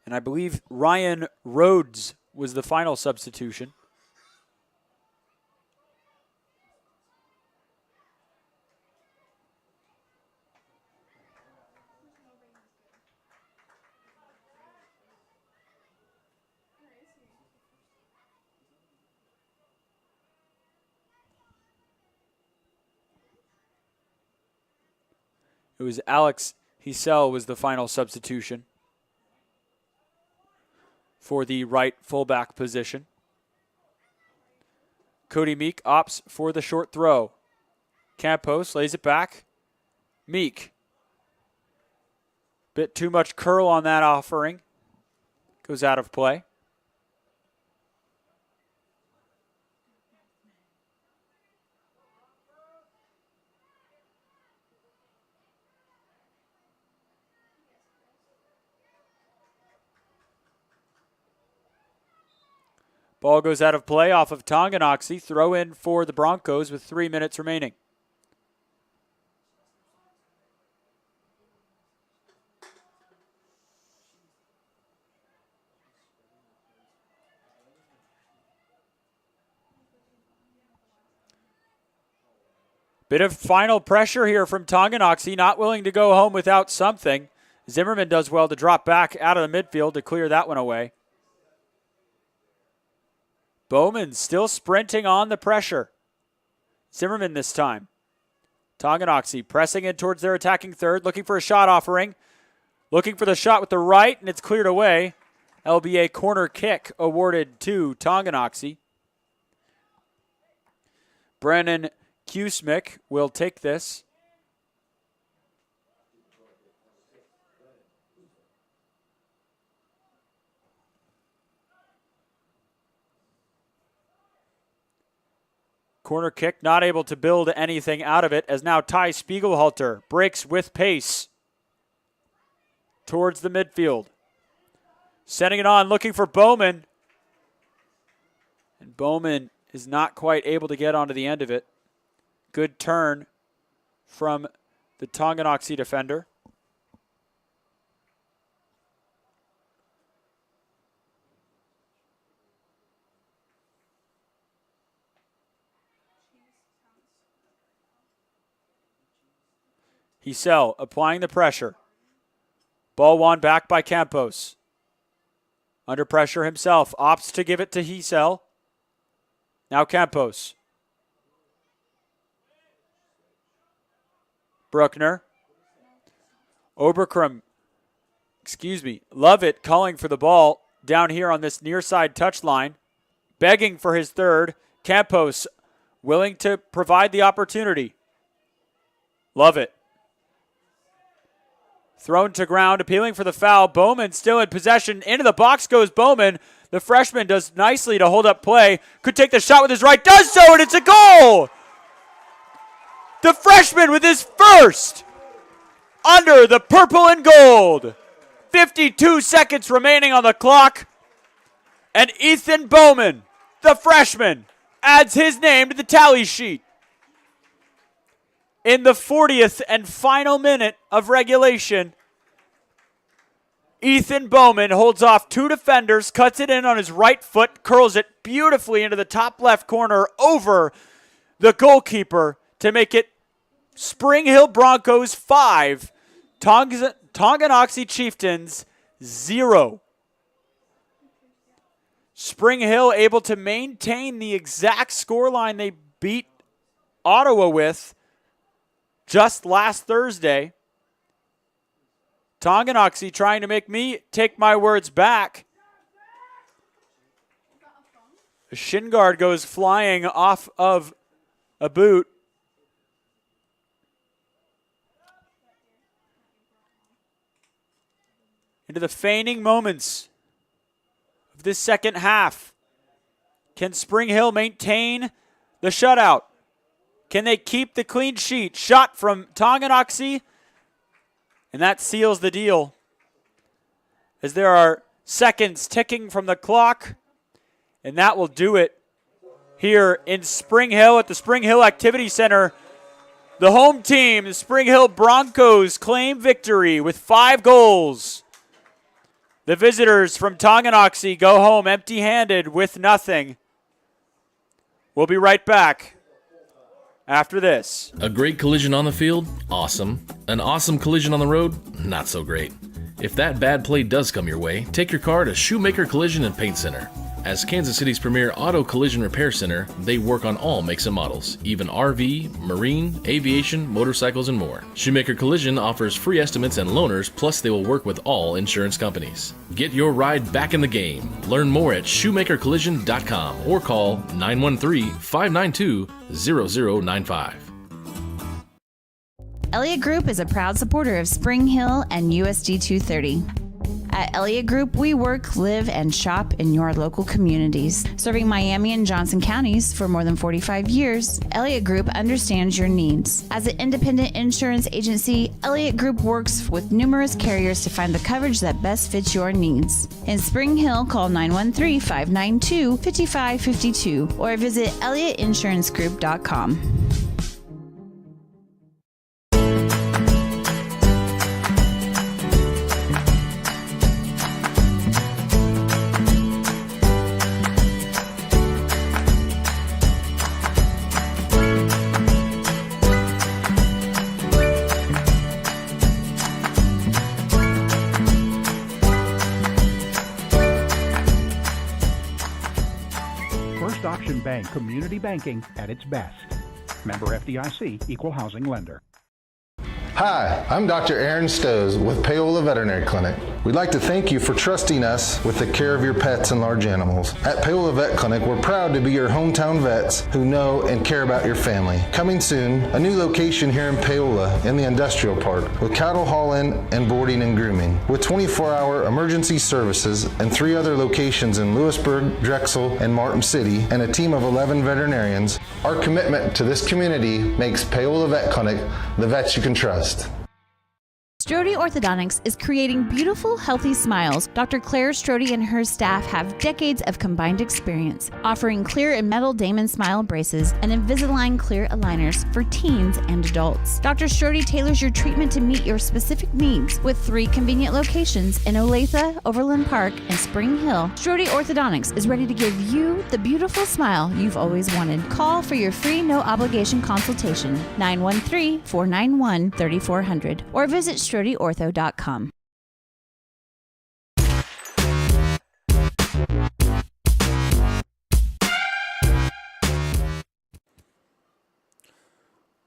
And I believe Ryan Rhodes was the final substitution. It was Alex Hisel was the final substitution for the right fullback position. Cody Meek opts for the short throw. Campos lays it back. Meek. Bit too much curl on that offering. Goes out of play. Ball goes out of play off of Tonganoxie. Throw in for the Broncos with 3 minutes remaining. Bit of final pressure here from Tonganoxie, not willing to go home without something. Zimmerman does well to drop back out of the midfield to clear that one away. Bowman still sprinting on the pressure. Zimmerman this time. Tonganoxie pressing in towards their attacking third, looking for a shot offering. Looking for the shot with the right, and it's cleared away. That'll be a corner kick awarded to Tonganoxie. Brennan Kusmik will take this. Corner kick, not able to build anything out of it, as now Ty Spiegelhalter breaks with pace towards the midfield. Sending it on, looking for Bowman. And Bowman is not quite able to get onto the end of it. Good turn from the Tonganoxie defender. Hisel applying the pressure. Ball won back by Campos. Under pressure himself. Opts to give it to Hisel. Now Campos. Bruckner. Lovett calling for the ball down here on this near side touchline. Begging for his third. Campos willing to provide the opportunity. Lovett. Thrown to ground, appealing for the foul. Bowman still in possession. Into the box goes Bowman. The freshman does nicely to hold up play. Could take the shot with his right. Does so, and it's a goal! The freshman with his first under the purple and gold. 52 seconds remaining on the clock. And Ethan Bowman, the freshman, adds his name to the tally sheet. In the 40th and final minute of regulation, Ethan Bowman holds off two defenders, cuts it in on his right foot, curls it beautifully into the top left corner over the goalkeeper to make it Spring Hill Broncos 5, Tonganoxie Chieftains 0. Spring Hill able to maintain the exact scoreline they beat Ottawa with just last Thursday. Tonganoxie trying to make me take my words back. A shin guard goes flying off of a boot. Into the feigning moments of this second half. Can Spring Hill maintain the shutout? Can they keep the clean sheet? Shot from Tonganoxie, and that seals the deal. As there are seconds ticking from the clock, and that will do it here in Spring Hill at the Spring Hill Activity Center. The home team, the Spring Hill Broncos, claim victory with 5 goals. The visitors from Tonganoxie go home empty-handed with nothing. We'll be right back after this. A great collision on the field? Awesome. An awesome collision on the road? Not so great. If that bad play does come your way, take your car to Shoemaker Collision and Paint Center. As Kansas City's premier auto collision repair center, they work on all makes and models, even RV, marine, aviation, motorcycles, and more. Shoemaker Collision offers free estimates and loaners, plus they will work with all insurance companies. Get your ride back in the game. Learn more at shoemakercollision.com or call 913-592-0095. Elliott Group is a proud supporter of Spring Hill and USD 230. At Elliott Group, we work, live, and shop in your local communities. Serving Miami and Johnson counties for more than 45 years, Elliott Group understands your needs. As an independent insurance agency, Elliott Group works with numerous carriers to find the coverage that best fits your needs. In Spring Hill, call 913-592-5552 or visit ElliottInsuranceGroup.com. Option Bank Community Banking at its best. Member FDIC, Equal Housing Lender. Hi, I'm Dr. Aaron Stoes with Paola Veterinary Clinic. We'd like to thank you for trusting us with the care of your pets and large animals. At Paola Vet Clinic, we're proud to be your hometown vets who know and care about your family. Coming soon, a new location here in Paola in the industrial park with cattle haul-in and boarding and grooming. With 24-hour emergency services and 3 other locations in Lewisburg, Drexel, and Martin City, and a team of 11 veterinarians, our commitment to this community makes Paola Vet Clinic the vets you can trust. Strode Orthodontics is creating beautiful, healthy smiles. Dr. Claire Strode and her staff have decades of combined experience, offering clear and metal Damon Smile braces and Invisalign clear aligners for teens and adults. Dr. Strode tailors your treatment to meet your specific needs with 3 convenient locations in Olathe, Overland Park, and Spring Hill. Strode Orthodontics is ready to give you the beautiful smile you've always wanted. Call for your free no-obligation consultation, 913-491-3400, or visit StrodeOrtho.com.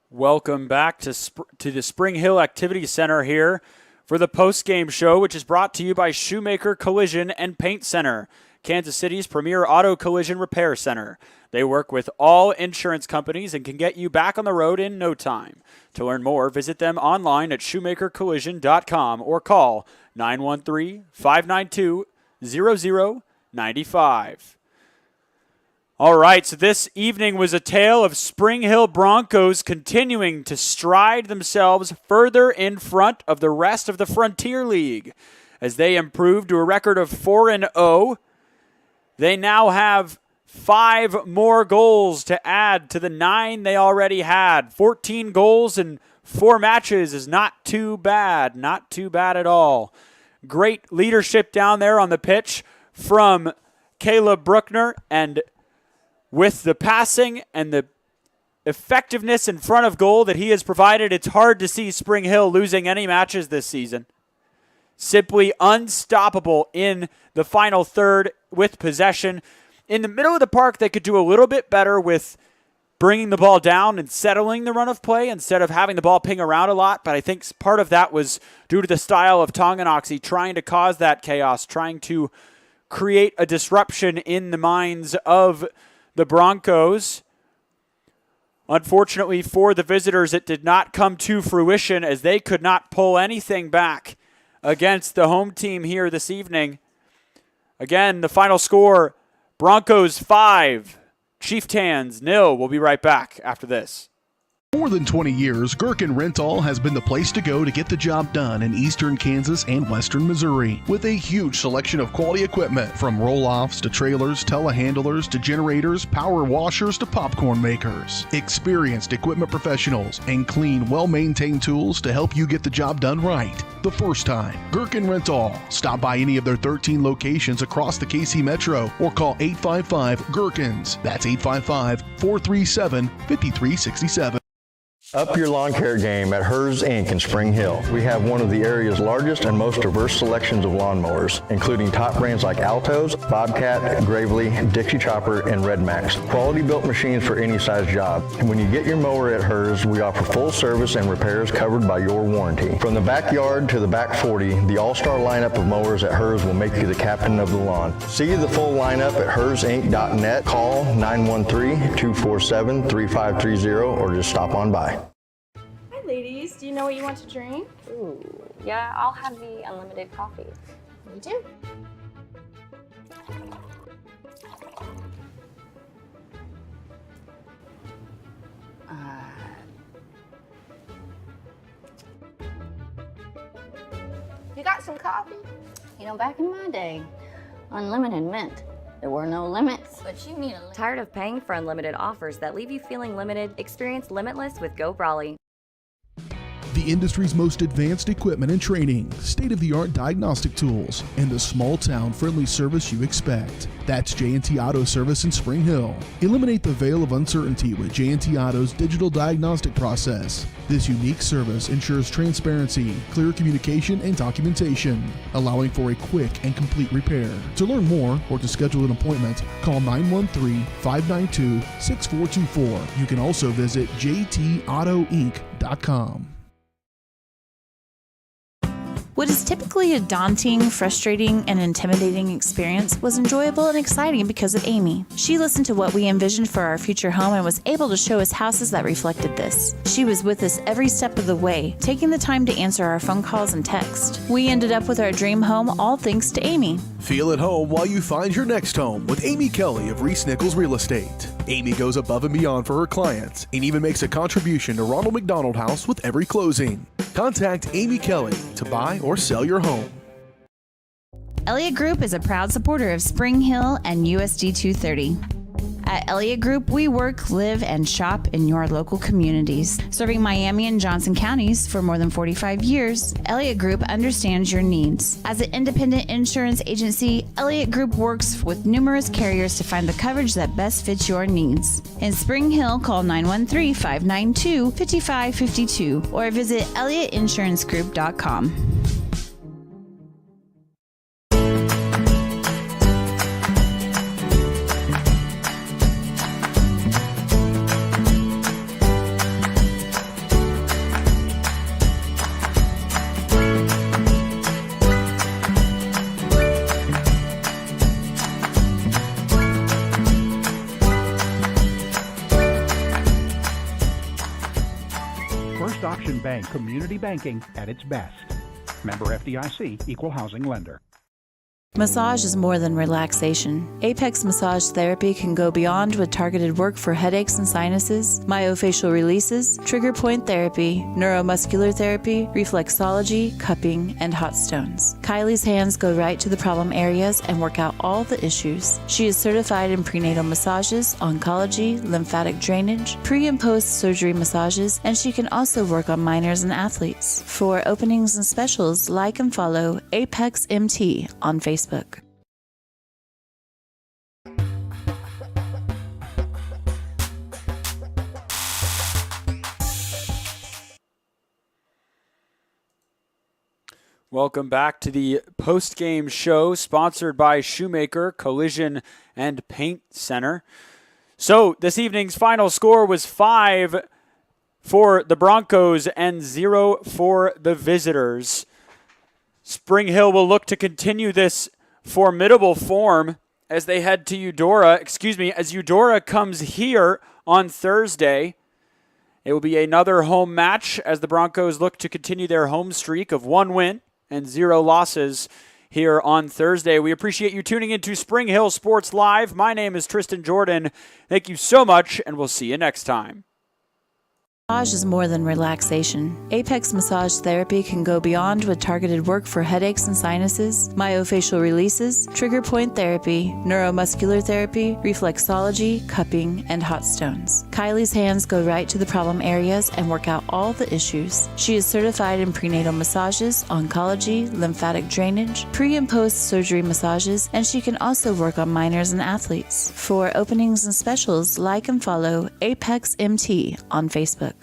Welcome back to the Spring Hill Activity Center here for the postgame show, which is brought to you by Shoemaker Collision and Paint Center, Kansas City's premier auto collision repair center. They work with all insurance companies and can get you back on the road in no time. To learn more, visit them online at shoemakercollision.com or call 913-592-0095. All right, so this evening was a tale of Spring Hill Broncos continuing to stride themselves further in front of the rest of the Frontier League. As they improved to a record of 4-0, they now have 5 more goals to add to the 9 they already had. 14 goals in 4 matches is not too bad. Not too bad at all. Great leadership down there on the pitch from Caleb Bruckner, and with the passing and the effectiveness in front of goal that he has provided, it's hard to see Spring Hill losing any matches this season. Simply unstoppable in the final third with possession. In the middle of the park, they could do a little bit better with bringing the ball down and settling the run of play instead of having the ball ping around a lot. But I think part of that was due to the style of Tonganoxie trying to cause that chaos, trying to create a disruption in the minds of the Broncos. Unfortunately for the visitors, it did not come to fruition as they could not pull anything back against the home team here this evening. Again, the final score, Broncos 5, Chieftains 0. We'll be right back after this. More than 20 years, Gherkin Rental has been the place to go to get the job done in eastern Kansas and western Missouri. With a huge selection of quality equipment, from roll-offs to trailers, telehandlers to generators, power washers to popcorn makers. Experienced equipment professionals and clean, well-maintained tools to help you get the job done right the first time. Gherkin Rental. Stop by any of their 13 locations across the KC Metro or call 855-GHERKINS. That's 855-437-5367. Up your lawn care game at Hers Inc. in Spring Hill. We have one of the area's largest and most diverse selections of lawnmowers, including top brands like Altos, Bobcat, Gravely, Dixie Chopper, and Red Max. Quality built machines for any size job. And when you get your mower at Hers, we offer full service and repairs covered by your warranty. From the backyard to the back 40, the all-star lineup of mowers at Hers will make you the captain of the lawn. See the full lineup at hersinc.net. Call 913-247-3530 or just stop on by. Ladies, do you know what you want to drink? Ooh, yeah, I'll have the unlimited coffee. Me too. You got some coffee? You know, back in my day, unlimited meant there were no limits. But you need a Tired of paying for unlimited offers that leave you feeling limited? Experience Limitless with Go Brawley. The industry's most advanced equipment and training, state-of-the-art diagnostic tools, and the small-town friendly service you expect. That's J&T Auto Service in Spring Hill. Eliminate the veil of uncertainty with J&T Auto's digital diagnostic process. This unique service ensures transparency, clear communication, and documentation, allowing for a quick and complete repair. To learn more or to schedule an appointment, call 913-592-6424. You can also visit jtautoinc.com. What is typically a daunting, frustrating, and intimidating experience was enjoyable and exciting because of Amy. She listened to what we envisioned for our future home and was able to show us houses that reflected this. She was with us every step of the way, taking the time to answer our phone calls and text. We ended up with our dream home all thanks to Amy. Feel at home while you find your next home with Amy Kelly of Reese Nichols Real Estate. Amy goes above and beyond for her clients and even makes a contribution to Ronald McDonald House with every closing. Contact Amy Kelly to buy or sell your home. Elliott Group is a proud supporter of Spring Hill and USD 230. At Elliott Group, we work, live, and shop in your local communities. Serving Miami and Johnson counties for more than 45 years, Elliott Group understands your needs. As an independent insurance agency, Elliott Group works with numerous carriers to find the coverage that best fits your needs. In Spring Hill, call 913-592-5552 or visit ElliottInsuranceGroup.com. Bank community banking at its best. Member FDIC, equal housing lender. Massage is more than relaxation. Apex Massage Therapy can go beyond with targeted work for headaches and sinuses, myofascial releases, trigger point therapy, neuromuscular therapy, reflexology, cupping, and hot stones. Kylie's hands go right to the problem areas and work out all the issues. She is certified in prenatal massages, oncology, lymphatic drainage, pre- and post-surgery massages, and she can also work on minors and athletes. For openings and specials, like and follow Apex MT on Facebook. Welcome back to the post-game show sponsored by Shoemaker Collision and Paint Center. So this evening's final score was 5 for the Broncos and 0 for the visitors. Spring Hill will look to continue this formidable form as they head to as Eudora comes here on Thursday. It will be another home match as the Broncos look to continue their home streak of 1 win and 0 losses here on Thursday. We appreciate you tuning into Spring Hill Sports Live. My name is Tristan Jordan. Thank you so much, and we'll see you next time. Massage is more than relaxation. Apex Massage Therapy can go beyond with targeted work for headaches and sinuses, myofascial releases, trigger point therapy, neuromuscular therapy, reflexology, cupping, and hot stones. Kylie's hands go right to the problem areas and work out all the issues. She is certified in prenatal massages, oncology, lymphatic drainage, pre- and post-surgery massages, and she can also work on minors and athletes. For openings and specials, like and follow Apex MT on Facebook.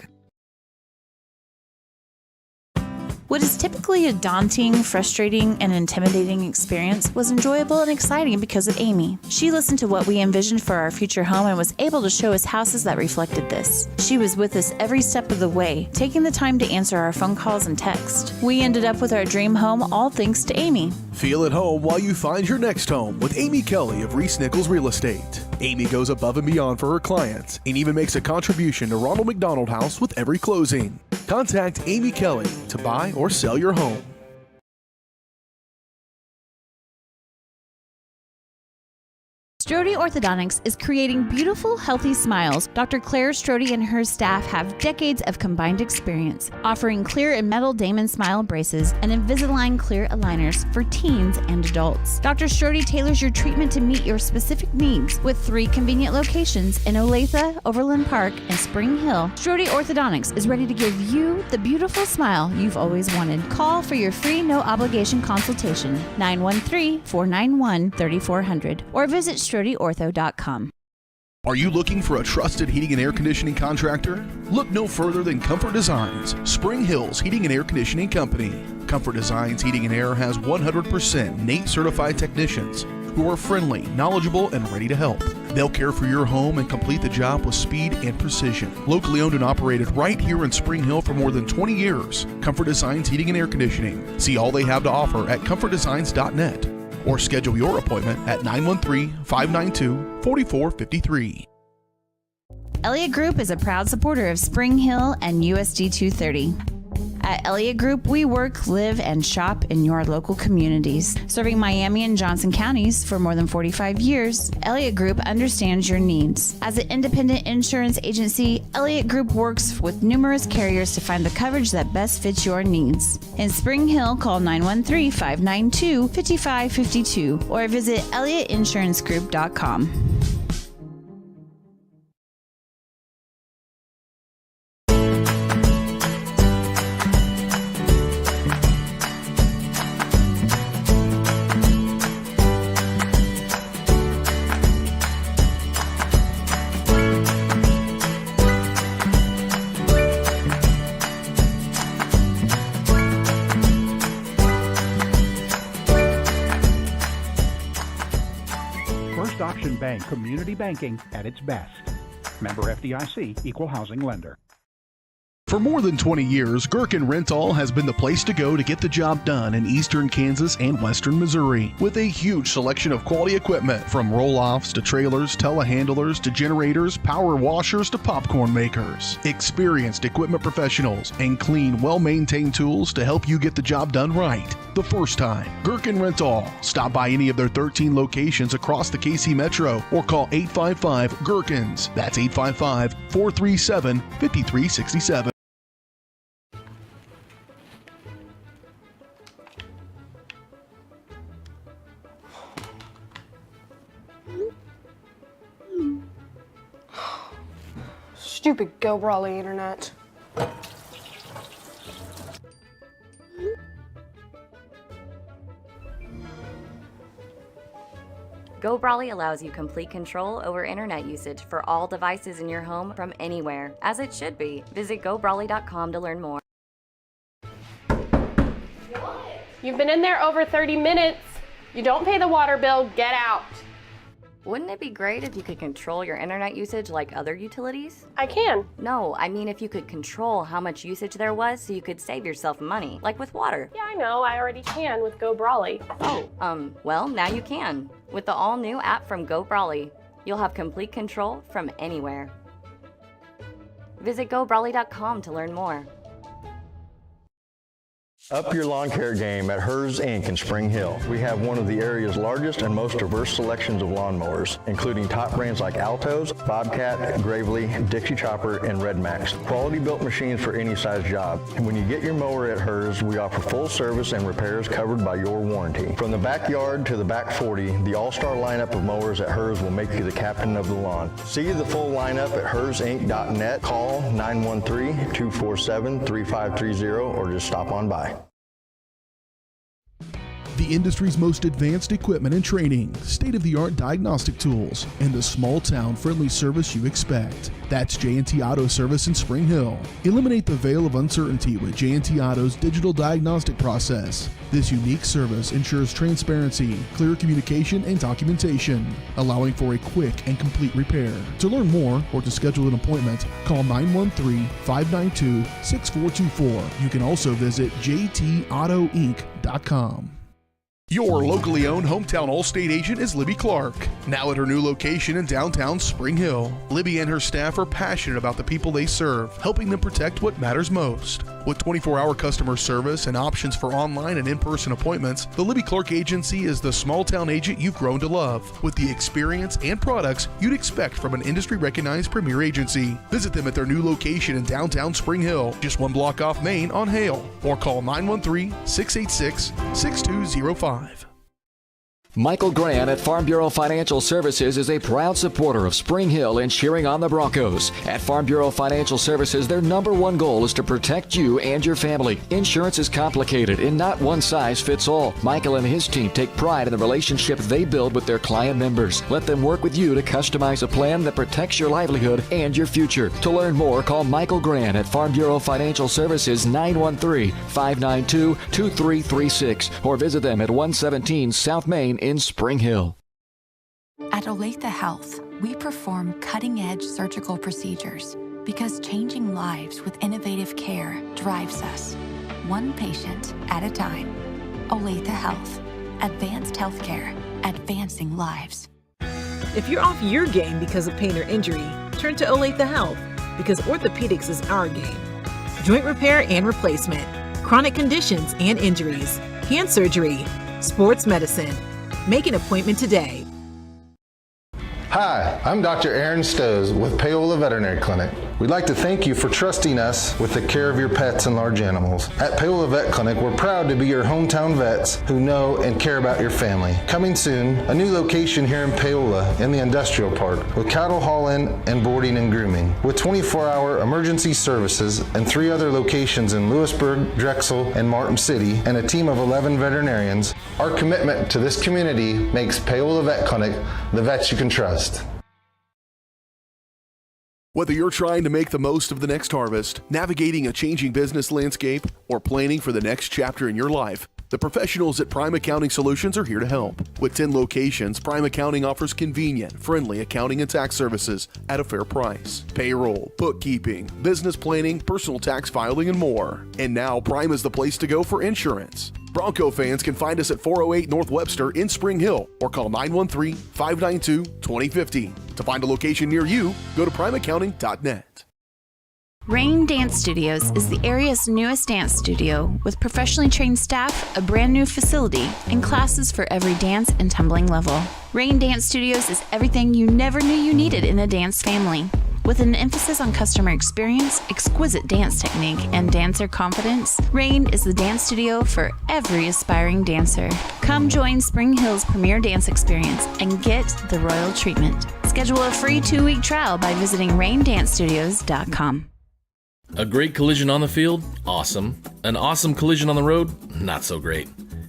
What is typically a daunting, frustrating, and intimidating experience was enjoyable and exciting because of Amy. She listened to what we envisioned for our future home and was able to show us houses that reflected this. She was with us every step of the way, taking the time to answer our phone calls and texts. We ended up with our dream home all thanks to Amy. Feel at home while you find your next home with Amy Kelly of Reese Nichols Real Estate. Amy goes above and beyond for her clients and even makes a contribution to Ronald McDonald House with every closing. Contact Amy Kelly to buy or sell your home. Strode Orthodontics is creating beautiful, healthy smiles. Dr. Claire Strode and her staff have decades of combined experience, offering clear and metal Damon smile braces and Invisalign clear aligners for teens and adults. Dr. Strode tailors your treatment to meet your specific needs with 3 convenient locations in Olathe, Overland Park, and Spring Hill. Strode Orthodontics is ready to give you the beautiful smile you've always wanted. Call for your free no-obligation consultation, 913-491-3400, or visit StrodeOrtho.com. Are you looking for a trusted heating and air conditioning contractor? Look no further than Comfort Designs, Spring Hill's Heating and Air Conditioning Company. Comfort Designs Heating and Air has 100% NATE certified technicians who are friendly, knowledgeable, and ready to help. They'll care for your home and complete the job with speed and precision. Locally owned and operated right here in Spring Hill for more than 20 years, Comfort Designs Heating and Air Conditioning. See all they have to offer at comfortdesigns.net. Or schedule your appointment at 913-592-4453. Elliott Group is a proud supporter of Spring Hill and USD 230. At Elliott Group, we work, live, and shop in your local communities. Serving Miami and Johnson counties for more than 45 years, Elliott Group understands your needs. As an independent insurance agency, Elliott Group works with numerous carriers to find the coverage that best fits your needs. In Spring Hill, call 913-592-5552 or visit ElliottInsuranceGroup.com. Bank community banking at its best. Member FDIC, equal housing lender. For more than 20 years, Gherkin Rental has been the place to go to get the job done in eastern Kansas and western Missouri. With a huge selection of quality equipment, from roll-offs to trailers, telehandlers to generators, power washers to popcorn makers. Experienced equipment professionals and clean, well-maintained tools to help you get the job done right the first time. Gherkin Rental. Stop by any of their 13 locations across the KC Metro or call 855-GHERKINS. That's 855-437-5367. Stupid Go Brawly internet. Go Brawly allows you complete control over internet usage for all devices in your home from anywhere, as it should be. Visit GoBrawly.com to learn more. You've been in there over 30 minutes. You don't pay the water bill, get out. Wouldn't it be great if you could control your internet usage like other utilities? I can. No, I mean if you could control how much usage there was so you could save yourself money, like with water. Yeah, I know. I already can with Go Brawly. Oh, well, now you can. With the all-new app from Go Brawly, you'll have complete control from anywhere. Visit GoBrawly.com to learn more. Up your lawn care game at Hers Inc. in Spring Hill. We have one of the area's largest and most diverse selections of lawnmowers, including top brands like Altos, Bobcat, Gravely, Dixie Chopper, and Red Max. Quality built machines for any size job. And when you get your mower at Hers, we offer full service and repairs covered by your warranty. From the backyard to the back 40, the all-star lineup of mowers at Hers will make you the captain of the lawn. See the full lineup at hersinc.net. Call 913-247-3530 or just stop on by. The industry's most advanced equipment and training, state-of-the-art diagnostic tools, and the small-town friendly service you expect. That's J&T Auto Service in Spring Hill. Eliminate the veil of uncertainty with J&T Auto's digital diagnostic process. This unique service ensures transparency, clear communication, and documentation, allowing for a quick and complete repair. To learn more or to schedule an appointment, call 913-592-6424. You can also visit jtautoinc.com. Your locally owned hometown Allstate agent is Libby Clark. Now at her new location in downtown Spring Hill, Libby and her staff are passionate about the people they serve, helping them protect what matters most. With 24-hour customer service and options for online and in-person appointments, the Libby Clark Agency is the small-town agent you've grown to love, with the experience and products you'd expect from an industry-recognized premier agency. Visit them at their new location in downtown Spring Hill, just one block off Main on Hale, or call 913-686-6205. Michael Grant at Farm Bureau Financial Services is a proud supporter of Spring Hill and cheering on the Broncos. At Farm Bureau Financial Services, their number one goal is to protect you and your family. Insurance is complicated and not one size fits all. Michael and his team take pride in the relationship they build with their client members. Let them work with you to customize a plan that protects your livelihood and your future. To learn more, call Michael Grant at Farm Bureau Financial Services 913-592-2336 or visit them at 117 South Main in Spring Hill. At Olathe Health, we perform cutting-edge surgical procedures because changing lives with innovative care drives us, one patient at a time. Olathe Health. Advanced healthcare. Advancing lives. If you're off your game because of pain or injury, turn to Olathe Health because orthopedics is our game. Joint repair and replacement, chronic conditions and injuries, hand surgery, sports medicine. Make an appointment today. Hi, I'm Dr. Aaron Stoes with Paola Veterinary Clinic. We'd like to thank you for trusting us with the care of your pets and large animals. At Paola Vet Clinic, we're proud to be your hometown vets who know and care about your family. Coming soon, a new location here in Paola in the industrial park with cattle haul-in and boarding and grooming. With 24-hour emergency services and 3 other locations in Lewisburg, Drexel, and Martin City, and a team of 11 veterinarians, our commitment to this community makes Paola Vet Clinic the vets you can trust. Whether you're trying to make the most of the next harvest, navigating a changing business landscape, or planning for the next chapter in your life, the professionals at Prime Accounting Solutions are here to help. With 10 locations, Prime Accounting offers convenient, friendly accounting and tax services at a fair price. Payroll, bookkeeping, business planning, personal tax filing, and more. And now Prime is the place to go for insurance. Bronco fans can find us at 408 North Webster in Spring Hill or call 913-592-2015. To find a location near you, go to primeaccounting.net. Rain Dance Studios is the area's newest dance studio with professionally trained staff, a brand new facility, and classes for every dance and tumbling level. Rain Dance Studios is everything you never knew you needed in a dance family. With an emphasis on customer experience, exquisite dance technique, and dancer confidence, Rain is the dance studio for every aspiring dancer. Come join Spring Hill's premier dance experience and get the royal treatment. Schedule a free 2-week trial by visiting raindancestudios.com. A great collision on the field? Awesome. An awesome collision on the road? Not so great.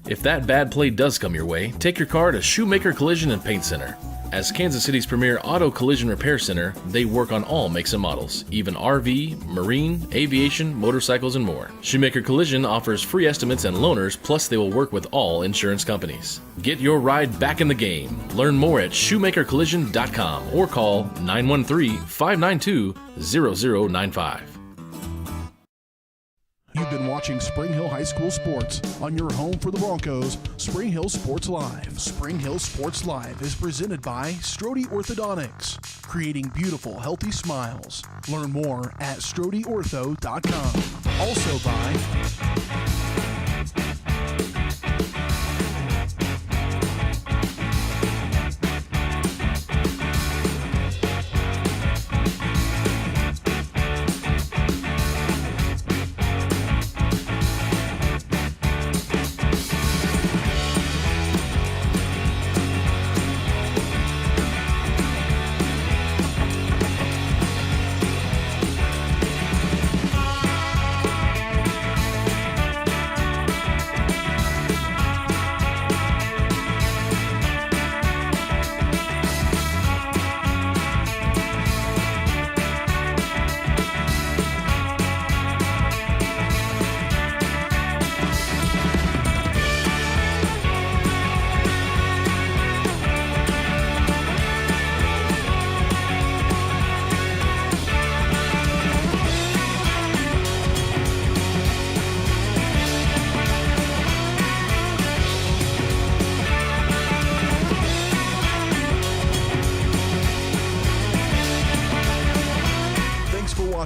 If that bad play does come your way, take your car to Shoemaker Collision and Paint Center. As Kansas City's premier auto collision repair center, they work on all makes and models, even RV, marine, aviation, motorcycles, and more. Shoemaker Collision offers free estimates and loaners, plus they will work with all insurance companies. Get your ride back in the game. Learn more at shoemakercollision.com or call 913-592-0095. You've been watching Spring Hill High School Sports on your home for the Broncos, Spring Hill Sports Live. Spring Hill Sports Live is presented by Strode Orthodontics, creating beautiful, healthy smiles. Learn more at StrodeOrtho.com. Also by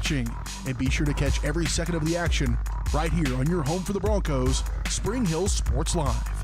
watching, and be sure to catch every second of the action right here on your home for the Broncos, Spring Hill Sports Live.